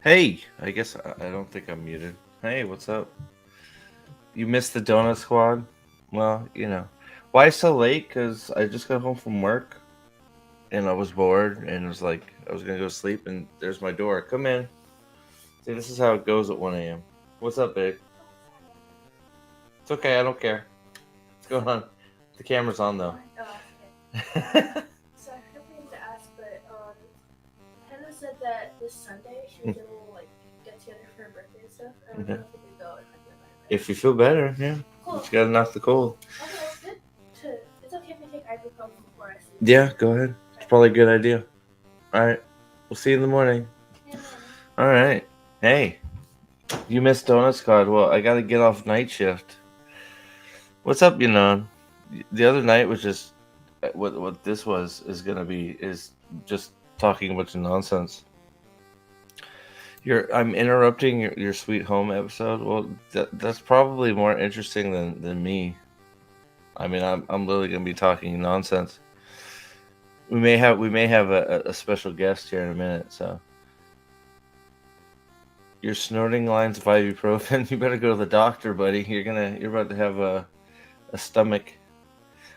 Hey, I guess I don't think I'm muted. Hey, what's up? You missed the donut squad? Well, Why so late? Because I just got home from work and I was bored and it was like I was gonna go sleep and there's my door. Come in. See, this is how it goes at 1 a.m. What's up, babe? It's okay. I don't care. What's going on? The camera's on though. Okay. So I have things to ask, but Hannah said that this Sunday she was gonna like get together for her birthday and stuff. I don't know Okay. if we could go if I feel better. If you feel better, yeah. Cool. But you gotta knock the cold. Okay, that's good. It's okay if I take ibuprofen before I sleep. Yeah, go ahead. It's probably a good idea. All right. We'll see you in the morning. All right. Hey. You missed Donut Squad. Well, I gotta get off night shift. What's up, The other night was just what this was is gonna be is just talking a bunch of nonsense. I'm interrupting your sweet home episode. Well, that's probably more interesting than me. I mean, I'm literally gonna be talking nonsense. We may have a special guest here in a minute. So you're snorting lines of ibuprofen. You better go to the doctor, buddy. You're about to have a stomach.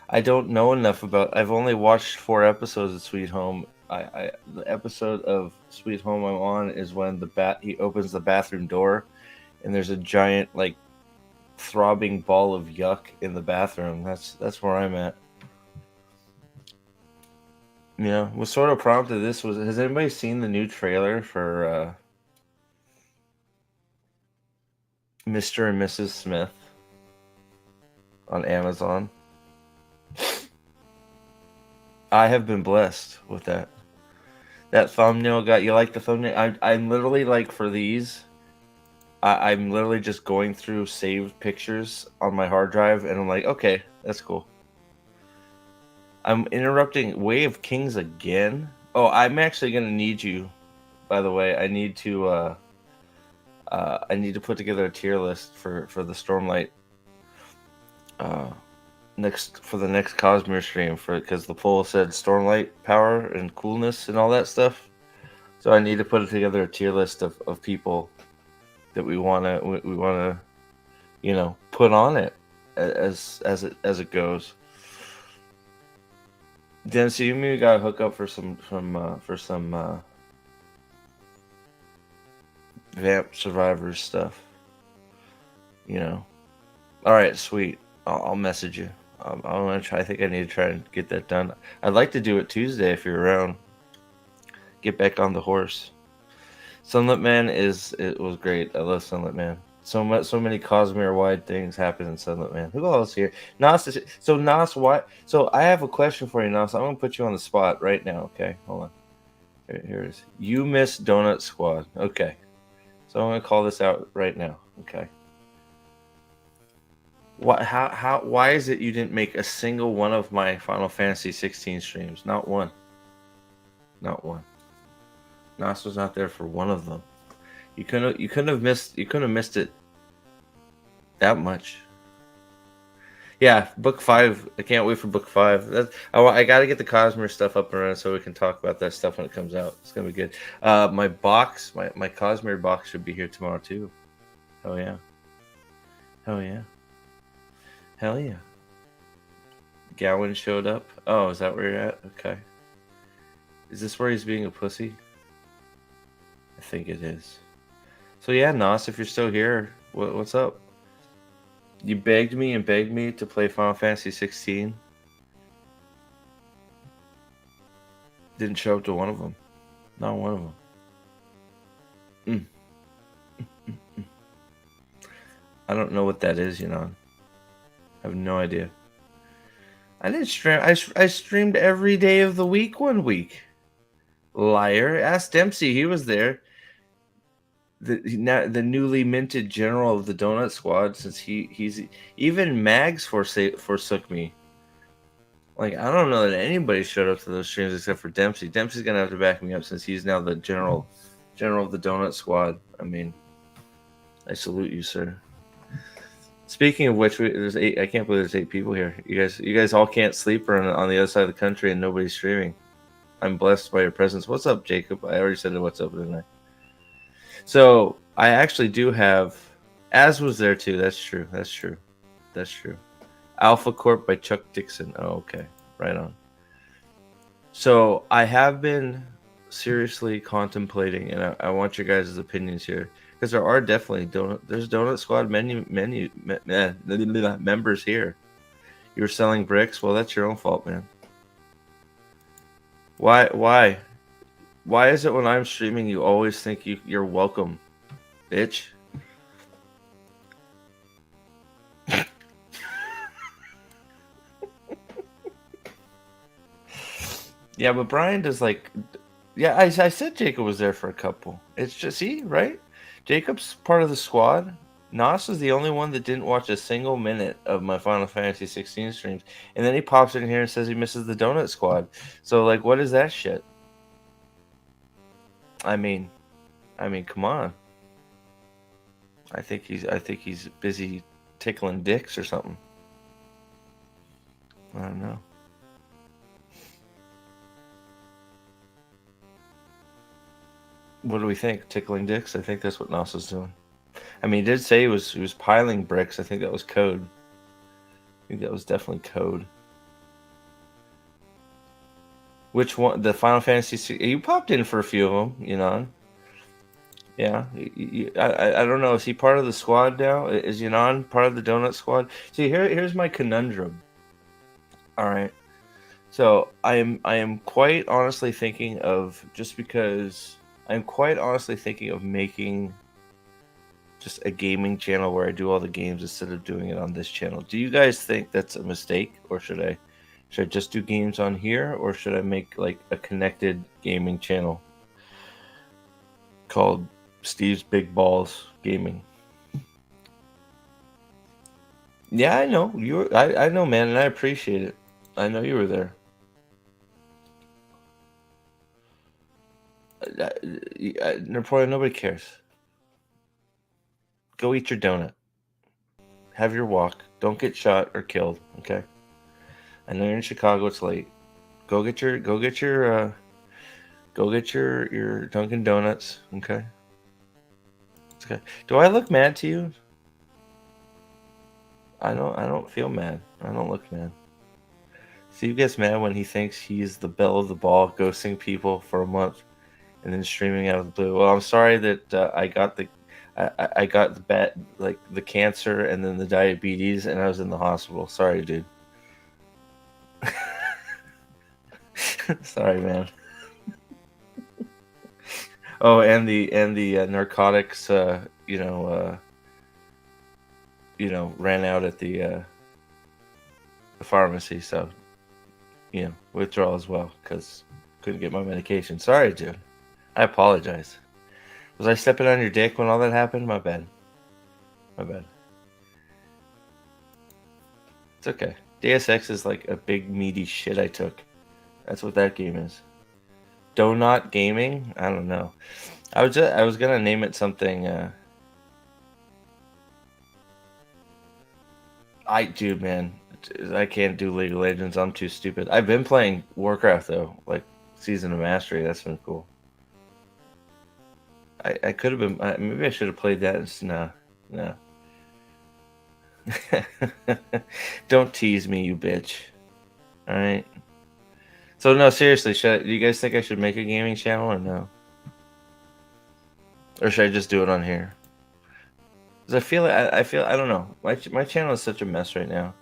I don't know enough about. I've only watched 4 episodes of Sweet Home. The episode of Sweet Home I'm on is when he opens the bathroom door, and there's a giant like throbbing ball of yuck in the bathroom. That's where I'm at. What sort of prompted this was. Has anybody seen the new trailer for Mr. and Mrs. Smith on Amazon? I have been blessed with that. That thumbnail got you like the thumbnail. I'm literally like for these. I'm literally just going through saved pictures on my hard drive, and I'm like, okay, that's cool. I'm interrupting Way of Kings again. Oh, I'm actually gonna need you. By the way, I need to put together a tier list for the Stormlight. For the next Cosmere stream because the poll said Stormlight power and coolness and all that stuff. So I need to put together a tier list of people that we wanna put on it as it goes. Then so you maybe gotta hook up for some Vamp Survivors stuff. All right, sweet. I'll message you. I'm gonna try. I think I need to try and get that done. I'd like to do it Tuesday if you're around. Get back on the horse. Sunlit Man it was great. I love Sunlit Man. So many Cosmere wide things happen in Sunlit Man. Who else here? Nas. So Nas, what? So I have a question for you, Nas. I'm gonna put you on the spot right now. Okay, hold on. Here it is. You missed Donut Squad. Okay, so I'm gonna call this out right now. Okay. Why is it you didn't make a single one of my Final Fantasy 16 streams? Not one. Not one. Nas was not there for one of them. You couldn't have missed it that much. Yeah, book 5. I can't wait for book 5. I gotta get the Cosmere stuff up and running so we can talk about that stuff when it comes out. It's gonna be good. My box, my Cosmere box should be here tomorrow too. Hell yeah. Hell yeah. Hell yeah. Gowan showed up. Oh, is that where you're at? Okay. Is this where he's being a pussy? I think it is. So yeah, Nos, if you're still here, what's up? You begged me and begged me to play Final Fantasy 16. Didn't show up to one of them. Not one of them. I don't know what that is, I have no idea. I didn't stream. I streamed every day of the week 1 week. Liar. Ask Dempsey. He was there. The newly minted general of the Donut Squad, since he's even Mags forsook me. Like, I don't know that anybody showed up to those streams except for Dempsey. Dempsey's gonna have to back me up since he's now the general of the Donut Squad. I mean, I salute you, sir. Speaking of which, there's 8. I can't believe there's 8 people here. You guys all can't sleep or on the other side of the country and nobody's streaming. I'm blessed by your presence. What's up, Jacob? I already said what's up, didn't I? So I actually do have. As was there too. That's true. That's true. That's true. Alpha Corp by Chuck Dixon. Oh, okay. Right on. So I have been seriously contemplating, and I want your guys' opinions here because there are definitely there's Donut Squad members here. You're selling bricks. Well, that's your own fault, man. Why is it when I'm streaming you always think you're welcome, bitch? Yeah, but Brian does like, yeah. I said Jacob was there for a couple. It's just see right. Jacob's part of the squad. Nas is the only one that didn't watch a single minute of my Final Fantasy 16 streams, and then he pops in here and says he misses the Donut Squad. So like, what is that shit? I mean, come on. I think he's busy tickling dicks or something. I don't know. What do we think? Tickling dicks? I think that's what Nas is doing. I mean, he did say he was piling bricks. I think that was code. I think that was definitely code. Which one? The Final Fantasy? You popped in for a few of them, you know. Yeah, I don't know. Is he part of the squad now? Is Yanon part of the Donut Squad? See, here's my conundrum. All right, so I am quite honestly thinking of just because I'm quite honestly thinking of making just a gaming channel where I do all the games instead of doing it on this channel. Do you guys think that's a mistake, or should I just do games on here, or should I make like a connected gaming channel called Steve's Big Balls Gaming? Yeah, I know I know, man, and I appreciate it. I know you were there. Napoleon, nobody cares. Go eat your donut. Have your walk. Don't get shot or killed. Okay. I know you're in Chicago. It's late. Go get your your Dunkin' Donuts. Okay. It's okay. Do I look mad to you? I don't feel mad. I don't look mad. Steve gets mad when he thinks he's the belle of the ball, ghosting people for a month, and then streaming out of the blue. Well, I'm sorry that I got the bad, like the cancer and then the diabetes, and I was in the hospital. Sorry, dude. Sorry, man. Oh, and the narcotics, ran out at the pharmacy, so withdrawal as well because couldn't get my medication. Sorry, dude. I apologize. Was I stepping on your dick when all that happened? My bad. My bad. It's okay. Deus Ex is like a big meaty shit I took. That's what that game is. Donut Gaming? I don't know. I was gonna name it something. Dude, man, I can't do League of Legends. I'm too stupid. I've been playing Warcraft though, like Season of Mastery. That's been cool. I could have been. Maybe I should have played that. No, no. Don't tease me, you bitch. All right. So no, seriously, do you guys think I should make a gaming channel or no? Or should I just do it on here? Because I feel I don't know. My channel is such a mess right now.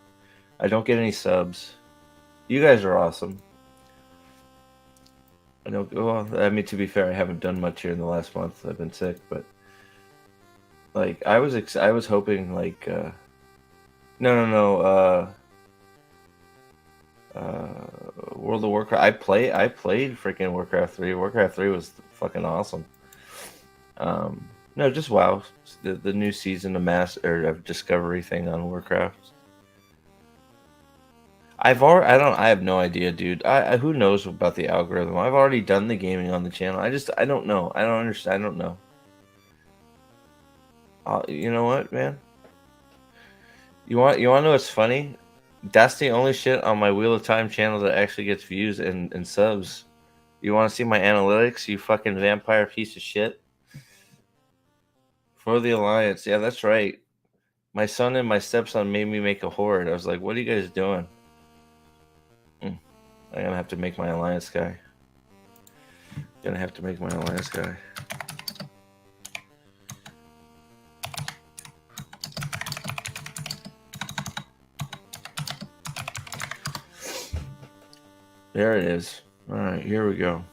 I don't get any subs. You guys are awesome. I know. Well, I mean, to be fair, I haven't done much here in the last month. I've been sick, but like I was hoping like no. World of Warcraft. I played freaking Warcraft 3. Warcraft 3 was fucking awesome. No, just WoW. The new season of Discovery thing on Warcraft. I have no idea, dude. Who knows about the algorithm? I've already done the gaming on the channel. I don't know. I don't understand. I don't know. You know what, man? You want to know what's funny? That's the only shit on my Wheel of Time channel that actually gets views and subs. You want to see my analytics, you fucking vampire piece of shit? For the alliance. Yeah, that's right. My son and my stepson made me make a horde. I was like, what are you guys doing? I'm gonna have to make my alliance guy. Gonna have to make my alliance guy. There it is. Alright, here we go.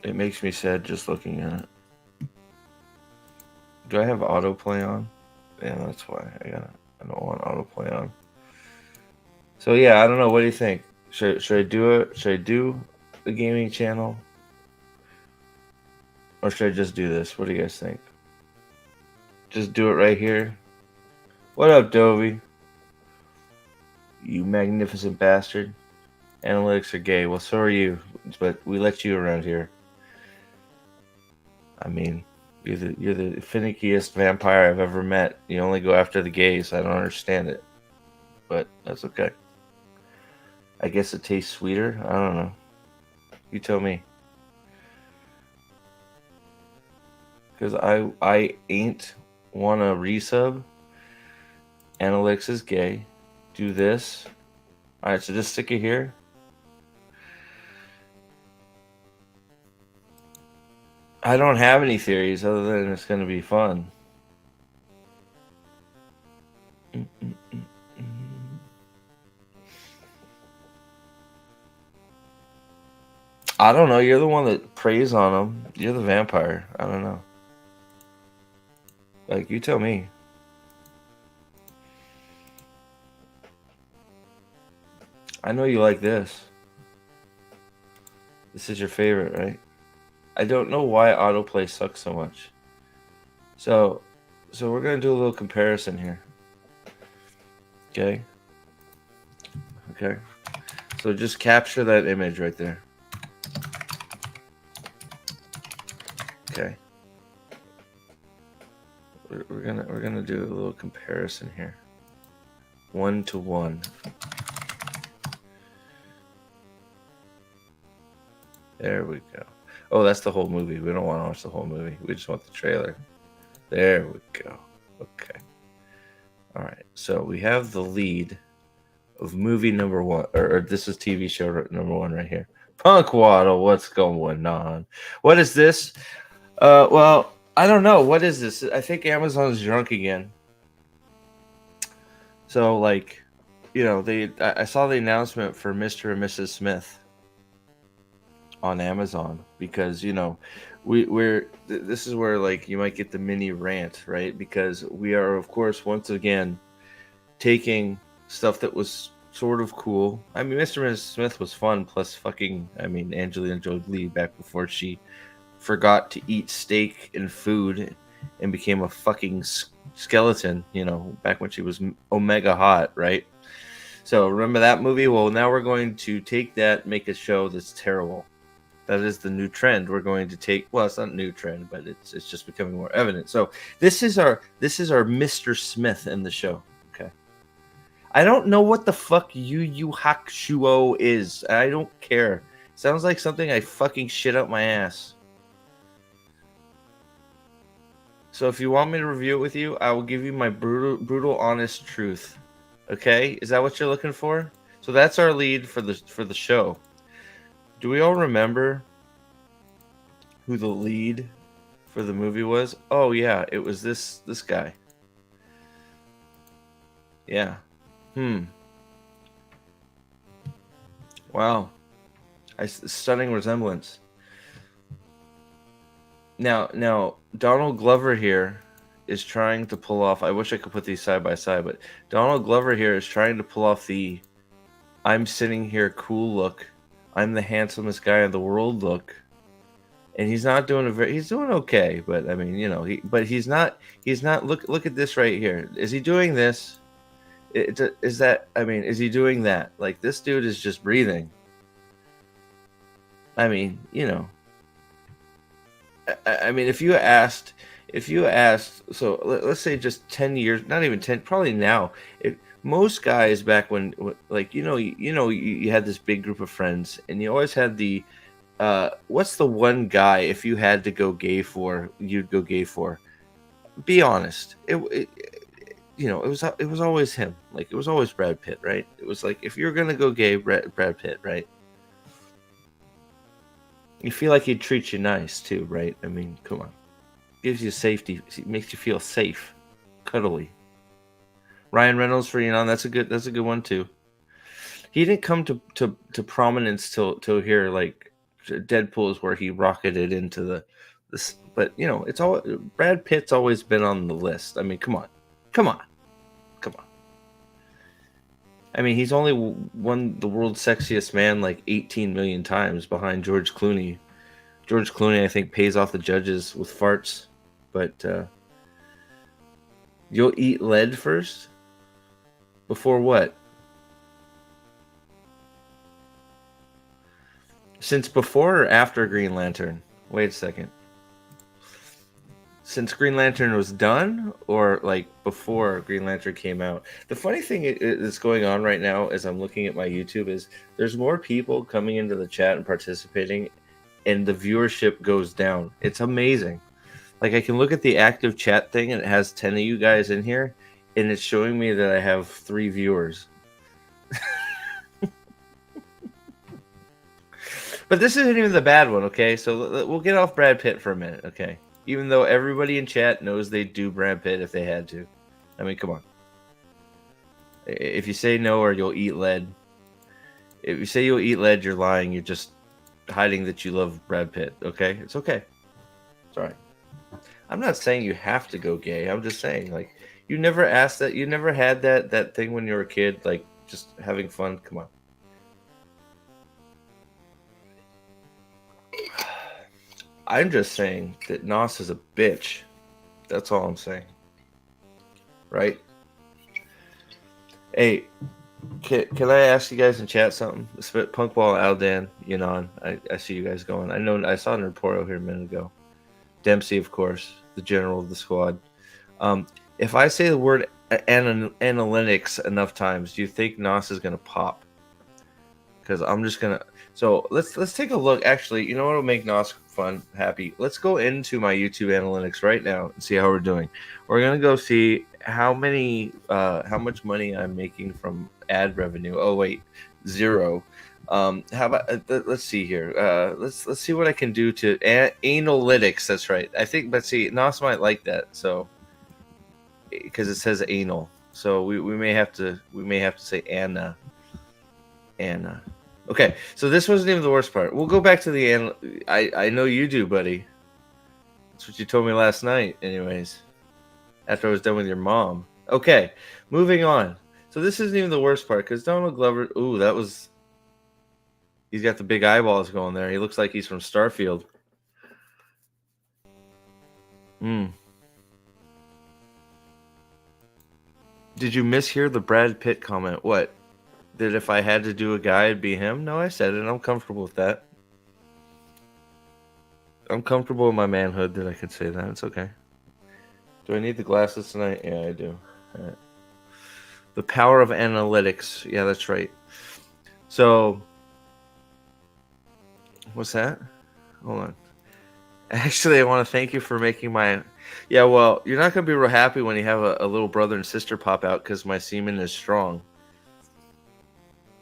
It makes me sad just looking at it. Do I have autoplay on? Yeah, that's why. I don't want autoplay on. So yeah, I don't know. What do you think? Should I do it? Should I do the gaming channel? Or should I just do this? What do you guys think? Just do it right here. What up, Dovey? You magnificent bastard. Analytics are gay. Well, so are you. But we let you around here. I mean, you're the finickiest vampire I've ever met. You only go after the gays. I don't understand it. But that's okay. I guess it tastes sweeter. I don't know. You tell me. Because I ain't wanna resub. Analytics is gay. Do this. Alright, so just stick it here. I don't have any theories other than it's gonna be fun. I don't know. You're the one that preys on them. You're the vampire. I don't know. Like, you tell me. I know you like this. This is your favorite, right? I don't know why autoplay sucks so much. So we're gonna do a little comparison here. Okay. Okay. So just capture that image right there. Okay. We're gonna do a little comparison here. 1-to-1. There we go. Oh, that's the whole movie. We don't want to watch the whole movie. We just want the trailer. There we go. Okay. All right. So we have the lead of movie number one, or this is TV show number one right here. Punk Waddle, what's going on? What is this? Well, I don't know. What is this? I think Amazon's drunk again. So, like, you know, I saw the announcement for Mr. and Mrs. Smith on Amazon because, you know, this is where, like, you might get the mini rant, right? Because we are, of course, once again taking stuff that was sort of cool. I mean, Mr. and Mrs. Smith was fun, plus fucking, I mean, Angelina Jolie back before she forgot to eat steak and food and became a fucking skeleton, you know, back when she was omega hot, right? So remember that movie? Well, now we're going to take that, make a show that's terrible. That is the new trend. We're going to take, well, it's not a new trend, but it's just becoming more evident. So this is our Mr. Smith in the show. Okay. I don't know what the fuck Yu Hakusho is. I don't care. Sounds like something I fucking shit up my ass. So if you want me to review it with you, I will give you my brutal honest truth. Okay? Is that what you're looking for? So that's our lead for the show. Do we all remember who the lead for the movie was? Oh yeah, it was this guy. Yeah. Wow. Stunning resemblance. Now, Donald Glover here is trying to pull off. I wish I could put these side by side, but Donald Glover here is trying to pull off the "I'm sitting here cool" look. I'm the handsomest guy in the world look, and he's not doing he's doing okay, but I mean, you know, he's not. Look at this right here. Is he doing this? Is that? I mean, is he doing that? Like, this dude is just breathing. I mean, you know. I mean, if you asked, so let's say just 10 years, not even 10, probably now, most guys back when, like, you had this big group of friends, and you always had the what's the one guy if you had to go gay for, you'd go gay for? Be honest. It was always him. Like it was always Brad Pitt, right? It was like if you're gonna go gay, Brad Pitt, right? You feel like he'd treat you nice too, right? I mean, come on. Gives you safety, makes you feel safe, cuddly. Ryan Reynolds for that's a good one too. He didn't come to prominence till here. Like Deadpool is where he rocketed into this, but it's all Brad Pitt's always been on the list. I mean, come on, come on, come on. I mean, he's only won the world's sexiest man like 18 million times behind George Clooney. George Clooney, I think, pays off the judges with farts, but you'll eat lead first? Before what? Since before or after Green Lantern? Wait a second. Since Green Lantern was done, or like before Green Lantern came out? The funny thing that's going on right now as I'm looking at my YouTube is there's more people coming into the chat and participating, and the viewership goes down. It's amazing. Like I can look at the active chat thing and it has 10 of you guys in here, and it's showing me that I have 3 viewers. But this isn't even the bad one, okay? So we'll get off Brad Pitt for a minute, okay? Even though everybody in chat knows they'd do Brad Pitt if they had to. I mean, come on. If you say no or you'll eat lead. If you say you'll eat lead, you're lying. You're just hiding that you love Brad Pitt, okay? It's okay. It's all right. I'm not saying you have to go gay. I'm just saying, like, you never asked that. You never had that thing when you were a kid, like, just having fun. Come on. I'm just saying that Nos is a bitch. That's all I'm saying. Right? Hey, can I ask you guys in chat something? Punkball, Aldan, Yanon. I see you guys going. I saw Nerdporo here a minute ago. Dempsey, of course, the general of the squad. If I say the word analytics enough times, do you think Nos is going to pop? Because I'm just going to... So let's take a look. Actually, you know what will make Nos fun, happy? Let's go into my YouTube analytics right now and see how we're doing. We're going to go see how much money I'm making from ad revenue. Oh, wait, 0. How about let's see here. Let's see what I can do to analytics. That's right. I think, but see, Nos might like that. So because it says anal, so we may have to say Anna. Okay, so this wasn't even the worst part. We'll go back to the I know you do, buddy. That's what you told me last night. Anyways, after I was done with your mom. Okay, moving on. So this isn't even the worst part because Donald Glover. Ooh, that was. He's got the big eyeballs going there. He looks like he's from Starfield. Did you mishear the Brad Pitt comment? What? That if I had to do a guy, it'd be him? No, I said it. I'm comfortable with that. I'm comfortable in my manhood that I could say that. It's okay. Do I need the glasses tonight? Yeah, I do. All right. The power of analytics. Yeah, that's right. So... What's that? Hold on. Actually, I want to thank you for making my... Yeah, well, you're not going to be real happy when you have a little brother and sister pop out because my semen is strong.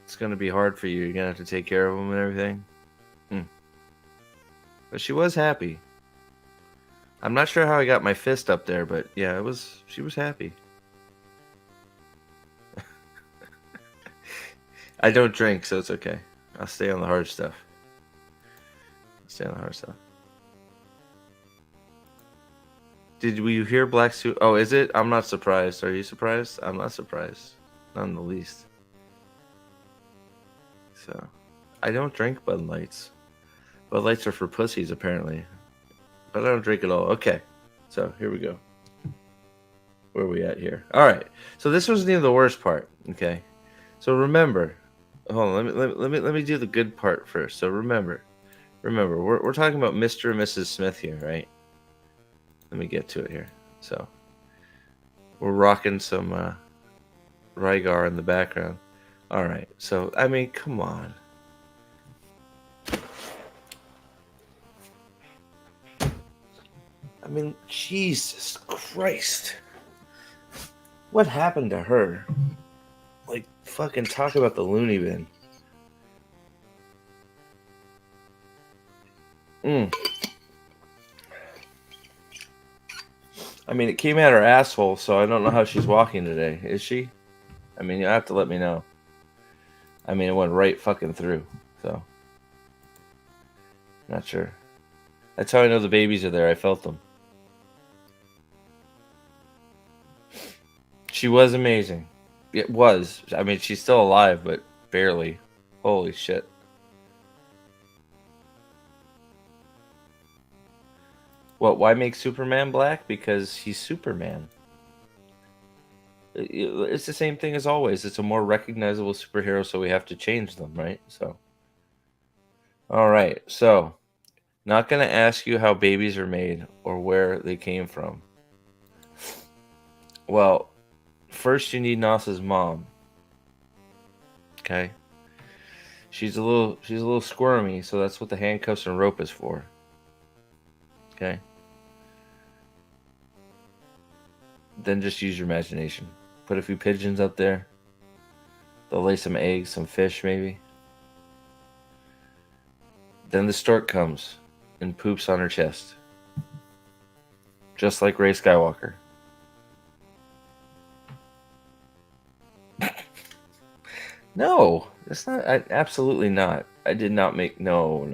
It's going to be hard for you. You're going to have to take care of them and everything. But she was happy. I'm not sure how I got my fist up there, but yeah, she was happy. I don't drink, so it's okay. I'll stay on the hard stuff. Did you hear Black Suit? Oh, is it? I'm not surprised. Are you surprised? I'm not surprised. Not in the least. So, I don't drink Bud Lights. Bud Lights are for pussies, apparently. But I don't drink at all. Okay. So, here we go. Where are we at here? All right. So, this wasn't even the worst part. Okay. So, remember. Hold on. Let me do the good part first. So, remember, we're talking about Mr. and Mrs. Smith here, right? Let me get to it here. So, we're rocking some Rygar in the background. All right. So, I mean, come on. I mean, Jesus Christ. What happened to her? Like, fucking talk about the loony bin. I mean, it came out her asshole, so I don't know how she's walking today. Is she? I mean, you'll have to let me know. I mean, it went right fucking through, so. Not sure. That's how I know the babies are there. I felt them. She was amazing. It was. I mean, she's still alive, but barely. Holy shit. What? Why make Superman black? Because he's Superman. It's the same thing as always. It's a more recognizable superhero, so we have to change them, right? So. All right. So, not going to ask you how babies are made or where they came from. Well, first you need Nasa's mom. Okay? She's a little squirmy, so that's what the handcuffs and rope is for. Okay? Then just use your imagination. Put a few pigeons up there. They'll lay some eggs, some fish maybe. Then the stork comes and poops on her chest. Just like Rey Skywalker. No, that's not. Absolutely not. I did not make. No.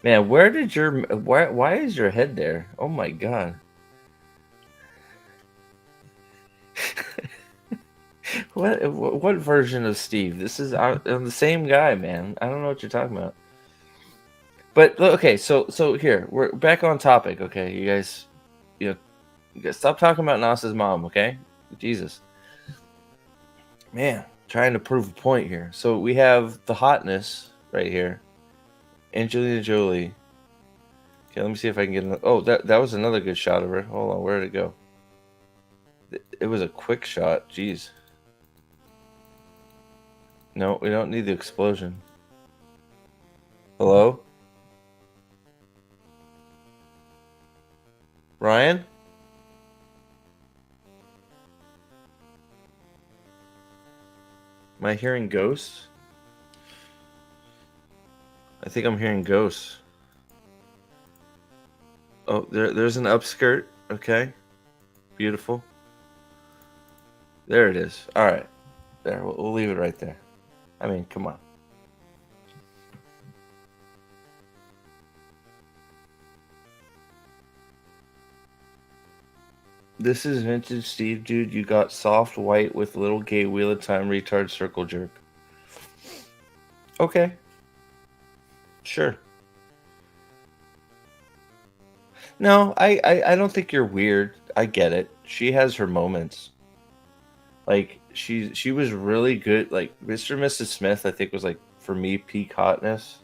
Man, where did your. Why is your head there? Oh my god. What version of Steve? This is I'm the same guy, man. I don't know what you're talking about. But okay, so here we're back on topic. Okay, you guys stop talking about Nas's mom. Okay, Jesus, man, trying to prove a point here. So we have the hotness right here, Angelina Jolie. Okay, let me see if I can get another. Oh, that was another good shot of her. Hold on, where did it go? It was a quick shot. Jeez. No, we don't need the explosion. Hello? Ryan? Am I hearing ghosts? I think I'm hearing ghosts. Oh, there's an upskirt. Okay. Beautiful. There it is. All right. There. We'll leave it right there. I mean, come on. This is vintage Steve, dude. You got soft white with little gay wheel of time retard circle jerk. Okay. Sure. No, I don't think you're weird. I get it. She has her moments. Like she was really good. Like Mr. and Mrs. Smith, I think was like for me peak hotness.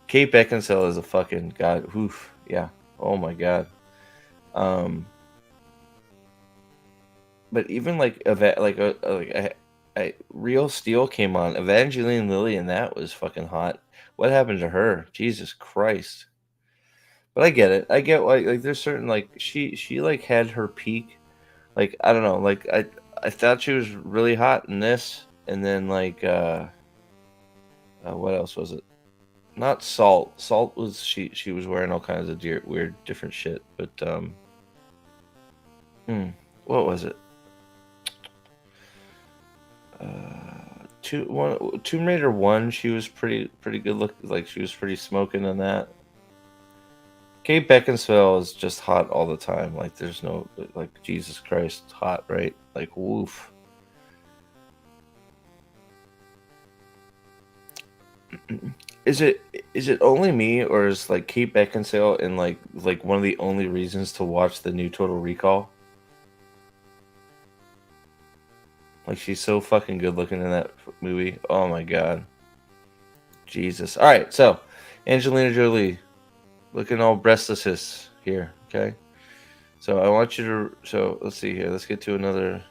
Kate Beckinsale is a fucking god. Oof. Yeah. Oh my god. Um. But even like a Real Steel came on. Evangeline Lilly, and that was fucking hot. What happened to her? Jesus Christ. But I get it. I get like there's certain like she like had her peak. Like I don't know. Like I thought she was really hot in this, and then like what else was it? Not Salt. Salt was she was wearing all kinds of weird different shit. But what was it? Tomb Raider 1, she was pretty good look, like she was pretty smoking in that. Kate Beckinsale is just hot all the time. Like there's no like Jesus Christ hot, right? Like woof. Is it only me, or is like Kate Beckinsale in like one of the only reasons to watch the new Total Recall? Like she's so fucking good looking in that movie. Oh my god. Jesus. All right, so Angelina Jolie looking all breastless here, okay? So I want you to so let's see here. Let's get to another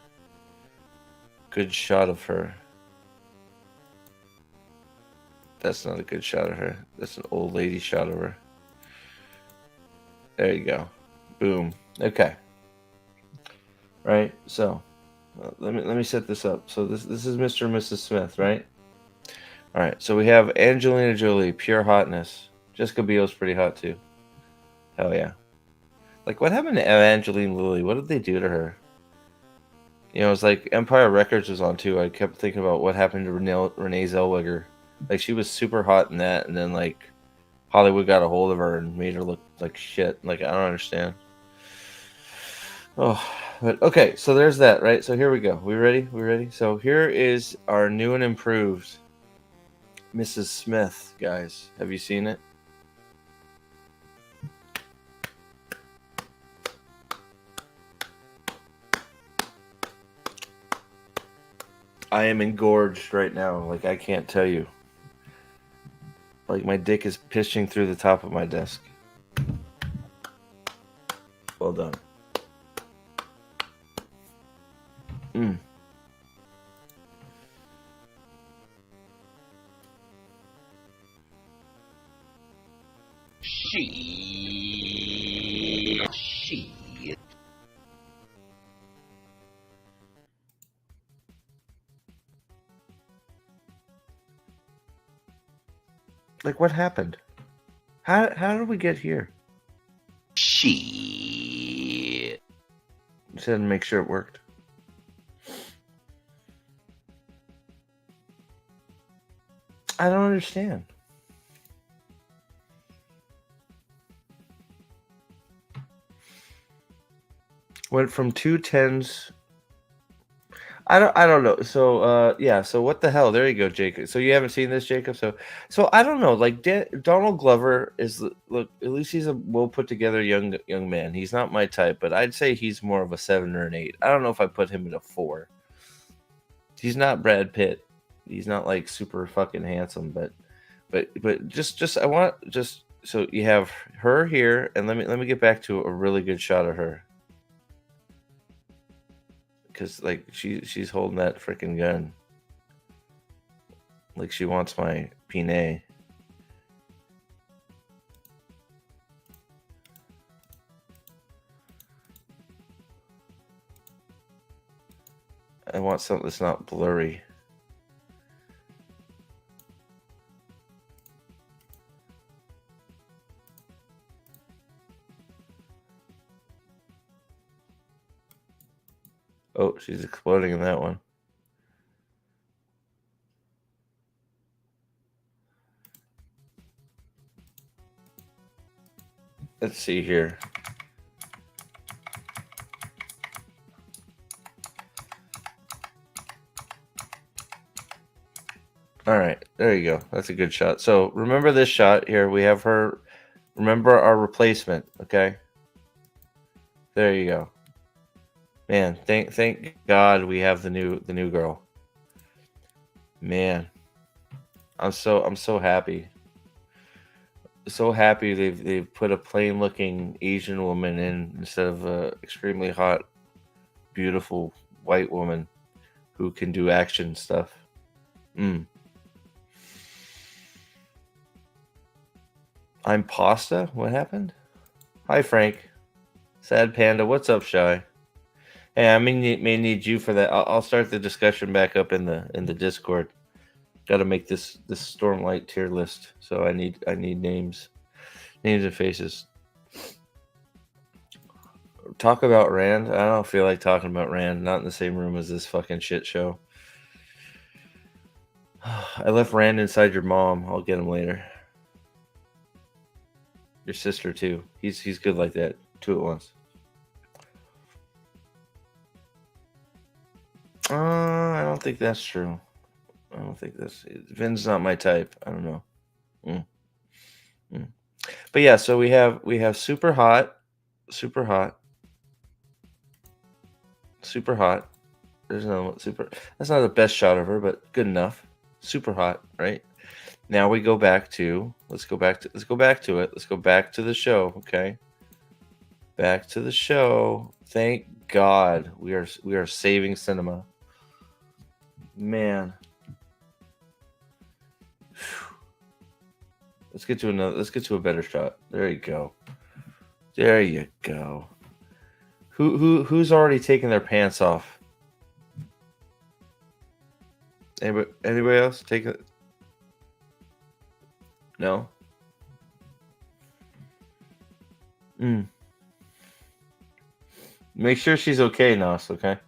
good shot of her. That's not a good shot of her. That's an old lady shot of her. There you go. Boom. Okay. Right. So let me set this up. So this is Mr. and Mrs. Smith, right? All right. So we have Angelina Jolie, pure hotness. Jessica Biel's pretty hot too. Hell yeah. Like, what happened to Evangeline Lilly? What did they do to her? You know, it's like Empire Records was on too. I kept thinking about what happened to Renee Zellweger. Like, she was super hot in that, and then like Hollywood got a hold of her and made her look like shit. Like, I don't understand. Oh, but okay. So there's that, right? So here we go. We ready? We ready? So here is our new and improved Mrs. Smith, guys. Have you seen it? I am engorged right now. Like, I can't tell you. Like, my dick is pitching through the top of my desk. Well done. Mm. She. Like, what happened? How did we get here? She. Just had to make sure it worked. I don't understand. Went from 2 10s. I don't know. So yeah, so what the hell? There you go, Jacob. So you haven't seen this, Jacob? So I don't know. Like Donald Glover is, look, at least he's a well put together young man. He's not my type, but I'd say he's more of a 7 or an 8. I don't know if I put him in a 4. He's not Brad Pitt. He's not like super fucking handsome, but just I want just so you have her here, and let me get back to a really good shot of her. Because like she's holding that freaking gun, like she wants my pine. I want something that's not blurry. Oh, she's exploding in that one. Let's see here. All right, there you go. That's a good shot. So remember this shot here. We have her. Remember our replacement. Okay. There you go. Man, thank God we have the new girl. Man, I'm so happy. So happy they've put a plain looking Asian woman in instead of a extremely hot, beautiful white woman who can do action stuff. Mm. I'm pasta. What happened? Hi Frank. Sad Panda. What's up, Shy? Hey, I may need you for that. I'll start the discussion back up in the Discord. Got to make this Stormlight tier list. So I need names and faces. Talk about Rand. I don't feel like talking about Rand. Not in the same room as this fucking shit show. I left Rand inside your mom. I'll get him later. Your sister too. He's good like that. 2 at once. I don't think that's true. I don't think Vin's not my type. I don't know. But yeah, so we have super hot. There's no super. That's not the best shot of her, but good enough. Super hot, right? Now we go back to. Let's go back to it. Let's go back to the show. Okay. Back to the show. Thank God we are saving cinema. Man. Let's get to a better shot. There you go. There you go. Who's already taken their pants off? Anybody else take it? No. Make sure she's okay, Nos. Okay.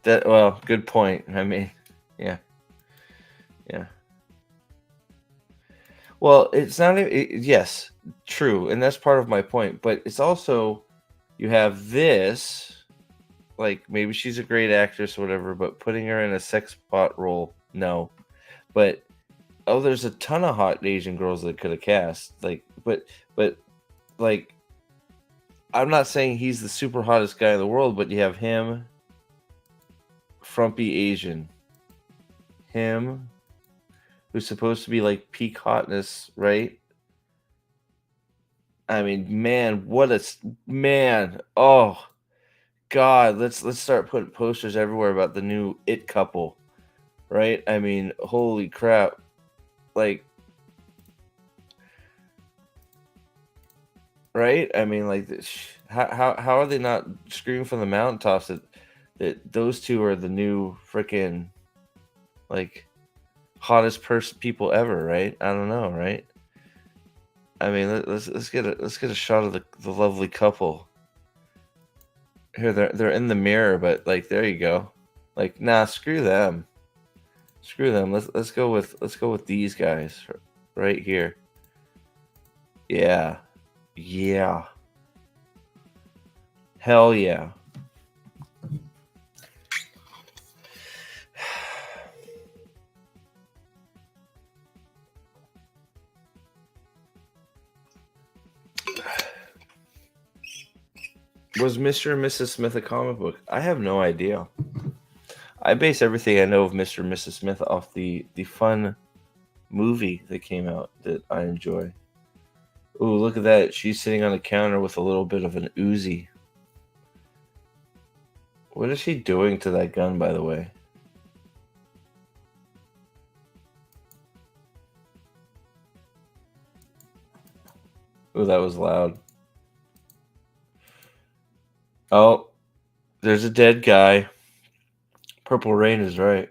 Good point. I mean, yeah. Well, it's not. Yes, true, and that's part of my point. But it's also you have this, like maybe she's a great actress or whatever, but putting her in a sex bot role, no. But there's a ton of hot Asian girls that could have cast. But like, I'm not saying he's the super hottest guy in the world, but you have him, frumpy Asian, him, who's supposed to be like peak hotness, right? I mean, man, man! Oh God, let's start putting posters everywhere about the new It couple, right? I mean, holy crap! Like, right? I mean, like, how are they not screaming from the mountaintops that those two are the new freaking like hottest people ever, right? I don't know, right? I mean, let's get a shot of the lovely couple. Here they're in the mirror, but like there you go. Like, nah, screw them. Screw them. Let's go with these guys right here. Yeah. Yeah. Hell yeah. Was Mr. and Mrs. Smith a comic book? I have no idea. I base everything I know of Mr. and Mrs. Smith off the fun movie that came out that I enjoy. Ooh, look at that. She's sitting on the counter with a little bit of an Uzi. What is she doing to that gun, by the way? Ooh, that was loud. Oh, there's a dead guy. Purple Rain is right.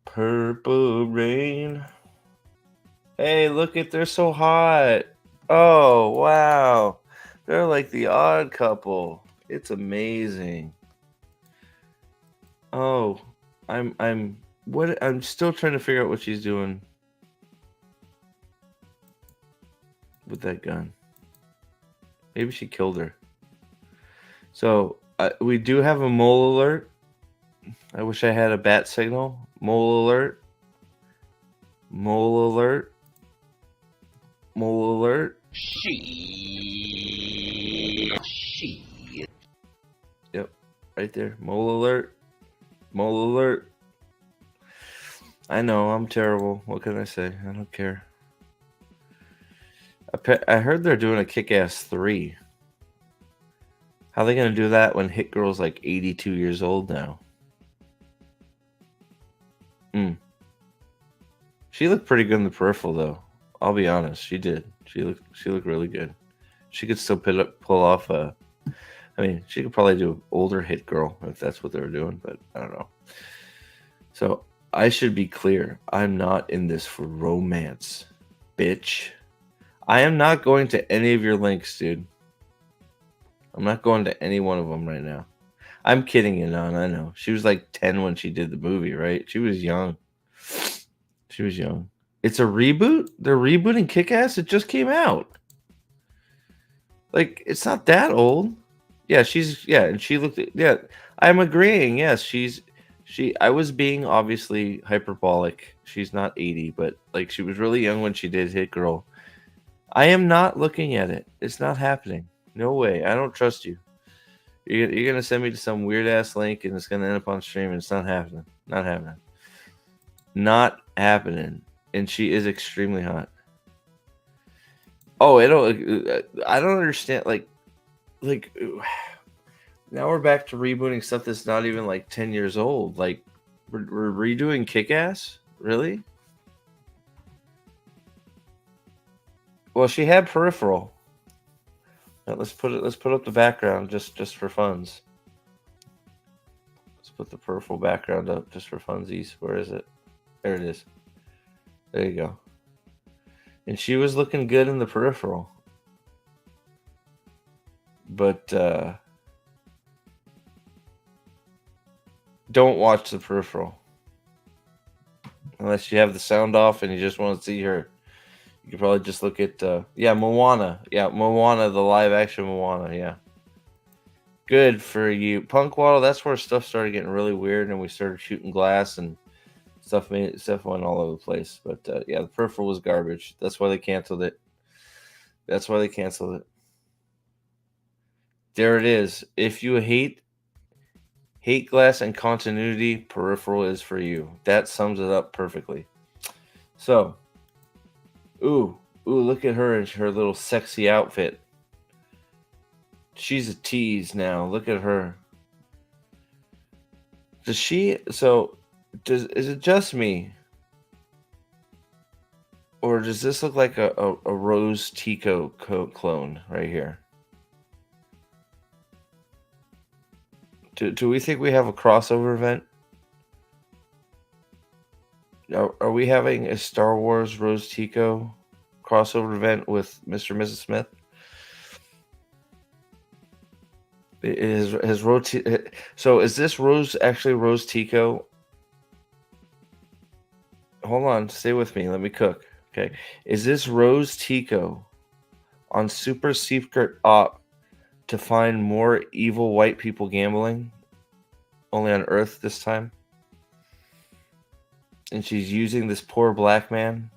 Purple Rain. Hey, look at, they're so hot. Oh, wow. They're like the odd couple. It's amazing. Oh, I'm still trying to figure out what she's doing with that gun. Maybe she killed her. So, we do have a mole alert. I wish I had a bat signal. Mole alert. Mole alert. Mole alert. Shit. Yep, right there. Mole alert. Mole alert. I know, I'm terrible. What can I say? I don't care. I heard they're doing a Kick-Ass 3. How are they going to do that when Hit Girl's like 82 years old now? She looked pretty good in the peripheral, though. I'll be honest. She did. She looked really good. She could still pull off a... I mean, she could probably do an older Hit Girl if that's what they were doing, but I don't know. So, I should be clear. I'm not in this for romance, bitch. I am not going to any of your links, dude. I'm not going to any one of them right now. I'm kidding you, Non. I know. She was like 10 when she did the movie, right? She was young. She was young. It's a reboot? They're rebooting Kick-Ass? It just came out. Like, it's not that old. Yeah, and she looked I'm agreeing. Yes, I was being obviously hyperbolic. She's not 80, but like she was really young when she did Hit Girl. I am not looking at it. It's not happening. No way. I don't trust you. You're gonna send me to some weird ass link and it's gonna end up on stream and it's not happening. Not happening. Not happening. And she is extremely hot. Oh, I don't understand. Like, now we're back to rebooting stuff that's not even like 10 years old. Like, we're redoing Kick-Ass? Really? Well, she had peripheral. Now, let's put up the background just for funs. Let's put the peripheral background up just for funsies. Where is it? There it is. There you go. And she was looking good in the peripheral. But don't watch the peripheral. Unless you have the sound off and you just want to see her. You could probably just look at Moana. Yeah, Moana, the live action Moana, yeah. Good for you. Punk Waddle, that's where stuff started getting really weird and we started shooting glass and stuff went all over the place. But yeah, the peripheral was garbage. That's why they canceled it. There it is. If you hate glass and continuity, peripheral is for you. That sums it up perfectly. So, ooh, look at her in her little sexy outfit. She's a tease now. Look at her. Is it just me? Or does this look like a Rose Tico clone right here? Do we think we have a crossover event? Are we having a Star Wars Rose Tico crossover event with Mr. and Mrs. Smith? So is this Rose actually Rose Tico? Hold on, stay with me. Let me cook. Okay, is this Rose Tico on super secret op to find more evil white people gambling? Only on Earth this time. And she's using this poor black man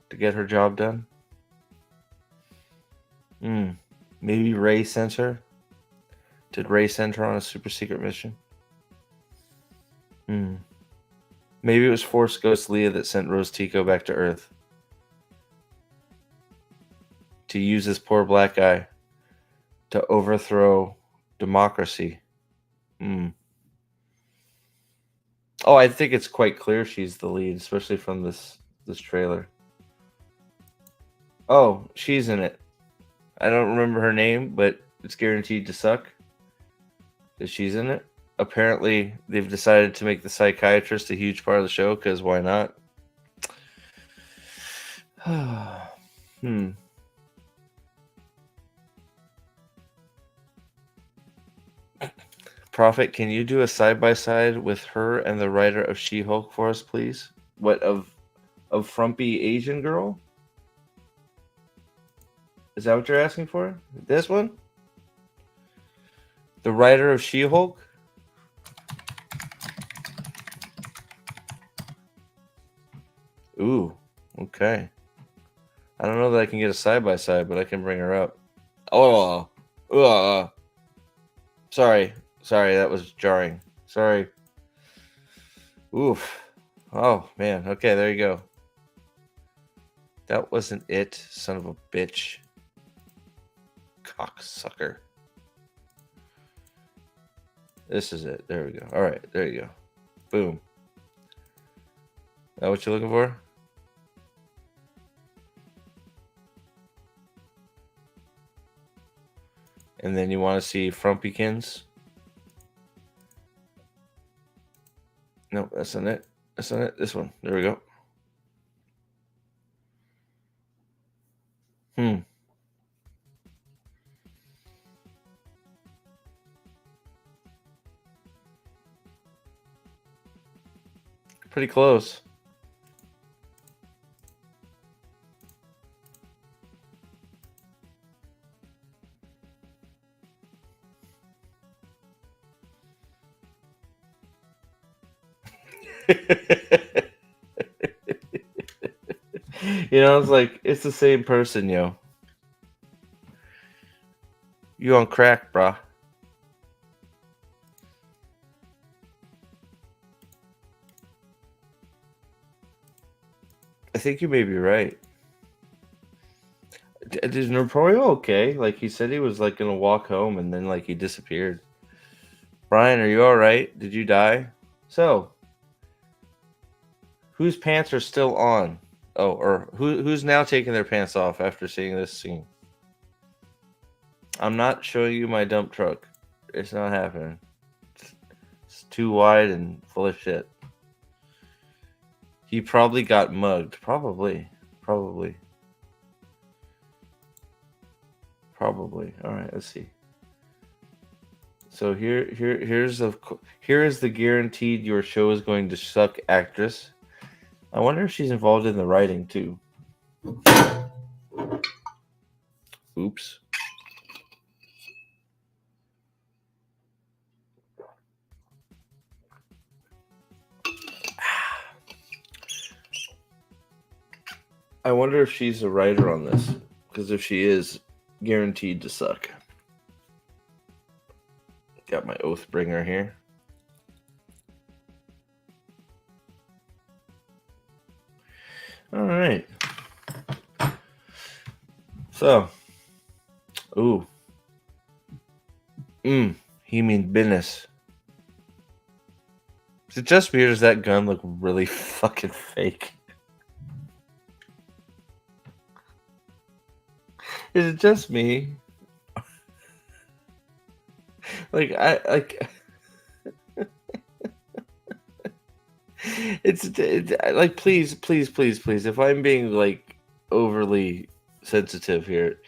to get her job done. Maybe Ray sent her. Did Ray send her on a super secret mission? Maybe it was Force Ghost Leia that sent Rose Tico back to Earth to use this poor black guy to overthrow democracy. Oh, I think it's quite clear she's the lead, especially from this trailer. Oh, she's in it. I don't remember her name, but it's guaranteed to suck. Because she's in it. Apparently, they've decided to make the psychiatrist a huge part of the show, because why not? Prophet, can you do a side-by-side with her and the writer of She-Hulk for us, please? What, of frumpy Asian girl? Is that what you're asking for? This one? The writer of She-Hulk? Ooh, okay. I don't know that I can get a side-by-side, but I can bring her up. Sorry, that was jarring. Sorry. Oof. Oh, man. Okay, there you go. That wasn't it, son of a bitch. Cocksucker. This is it. There we go. All right, there you go. Boom. That what you're looking for? And then you want to see Frumpykins? No, that's not it. That's not it. This one. There we go. Pretty close. It's like, it's the same person, yo. You on crack, brah. I think you may be right. Is Napoleon okay? Like, he said he was, like, gonna walk home, and then, like, he disappeared. Brian, are you alright? Did you die? So, whose pants are still on? Oh, or who's now taking their pants off after seeing this scene? I'm not showing you my dump truck. It's not happening. It's too wide and full of shit. He probably got mugged. Probably. All right, let's see. So here is the guaranteed your show is going to suck actress. I wonder if she's involved in the writing too. Oops. I wonder if she's a writer on this, because if she is, guaranteed to suck. Got my Oathbringer here. All right. So, ooh. He mean business. Is it just me or does that gun look really fucking fake? Is it just me? Like it's like please if I'm being like overly sensitive here,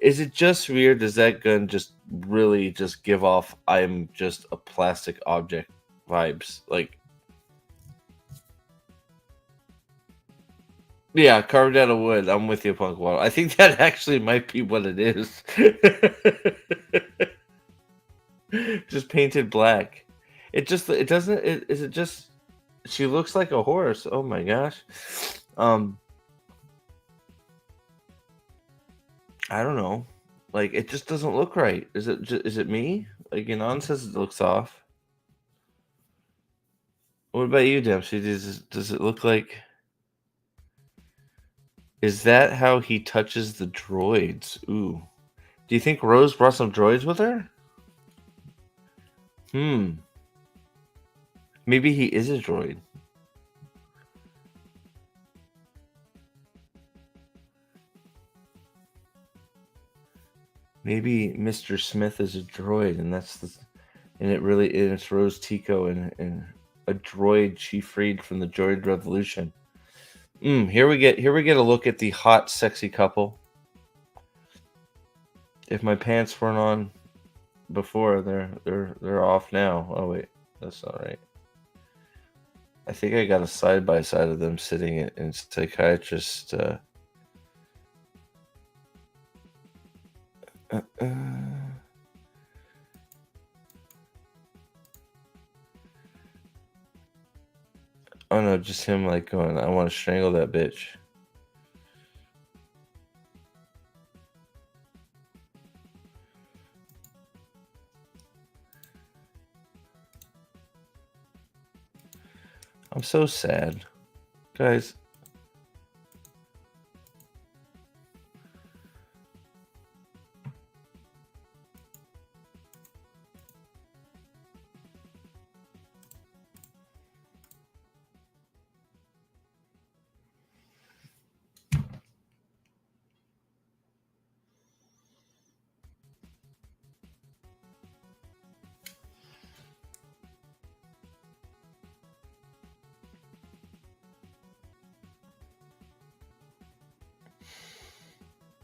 is it just weird? Does that gun just really just give off I'm just a plastic object vibes? Like, yeah, carved out of wood. I'm with you, Punk Waddle. I think that actually might be what it is. Just painted black. It doesn't. Is it just? She looks like a horse. Oh my gosh. I don't know. Like, it just doesn't look right. Is it me? Like, Yanon says it looks off. What about you, Dempsey? Does it look like? Is that how he touches the droids? Ooh. Do you think Rose brought some droids with her? Maybe he is a droid. Maybe Mr. Smith is a droid, and it's Rose Tico and a droid she freed from the droid revolution. Here we get a look at the hot, sexy couple. If my pants weren't on before, they're off now. Oh wait, that's not right. I think I got a side by side of them sitting in psychiatrist. Oh no, just him like going, I want to strangle that bitch. I'm so sad. Guys.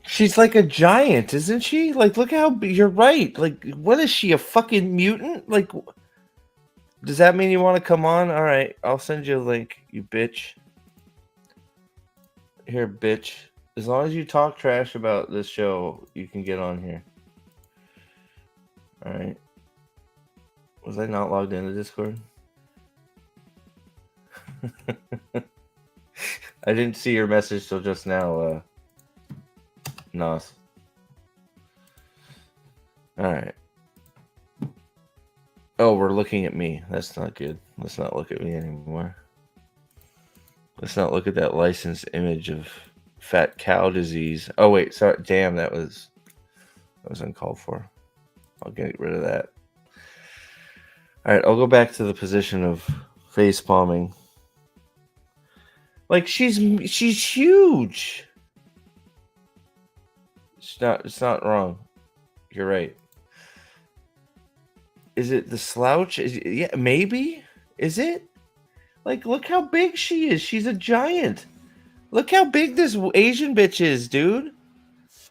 She's like a giant, isn't she? Like, look how you're right. Like, what is she, a fucking mutant? Like, does that mean you want to come on? All right, I'll send you a link, you bitch. Here, bitch. As long as you talk trash about this show, you can get on here. All right. Was I not logged into Discord? I didn't see your message till just now, Nos. Alright. Oh, we're looking at me. That's not good. Let's not look at me anymore. Let's not look at that licensed image of fat cow disease. Oh, wait. Sorry. Damn, that was uncalled for. I'll get rid of that. Alright, I'll go back to the position of face palming. Like she's huge. It's not wrong. You're right. Is it the slouch? Yeah, maybe. Is it? Like, look how big she is. She's a giant. Look how big this Asian bitch is, dude.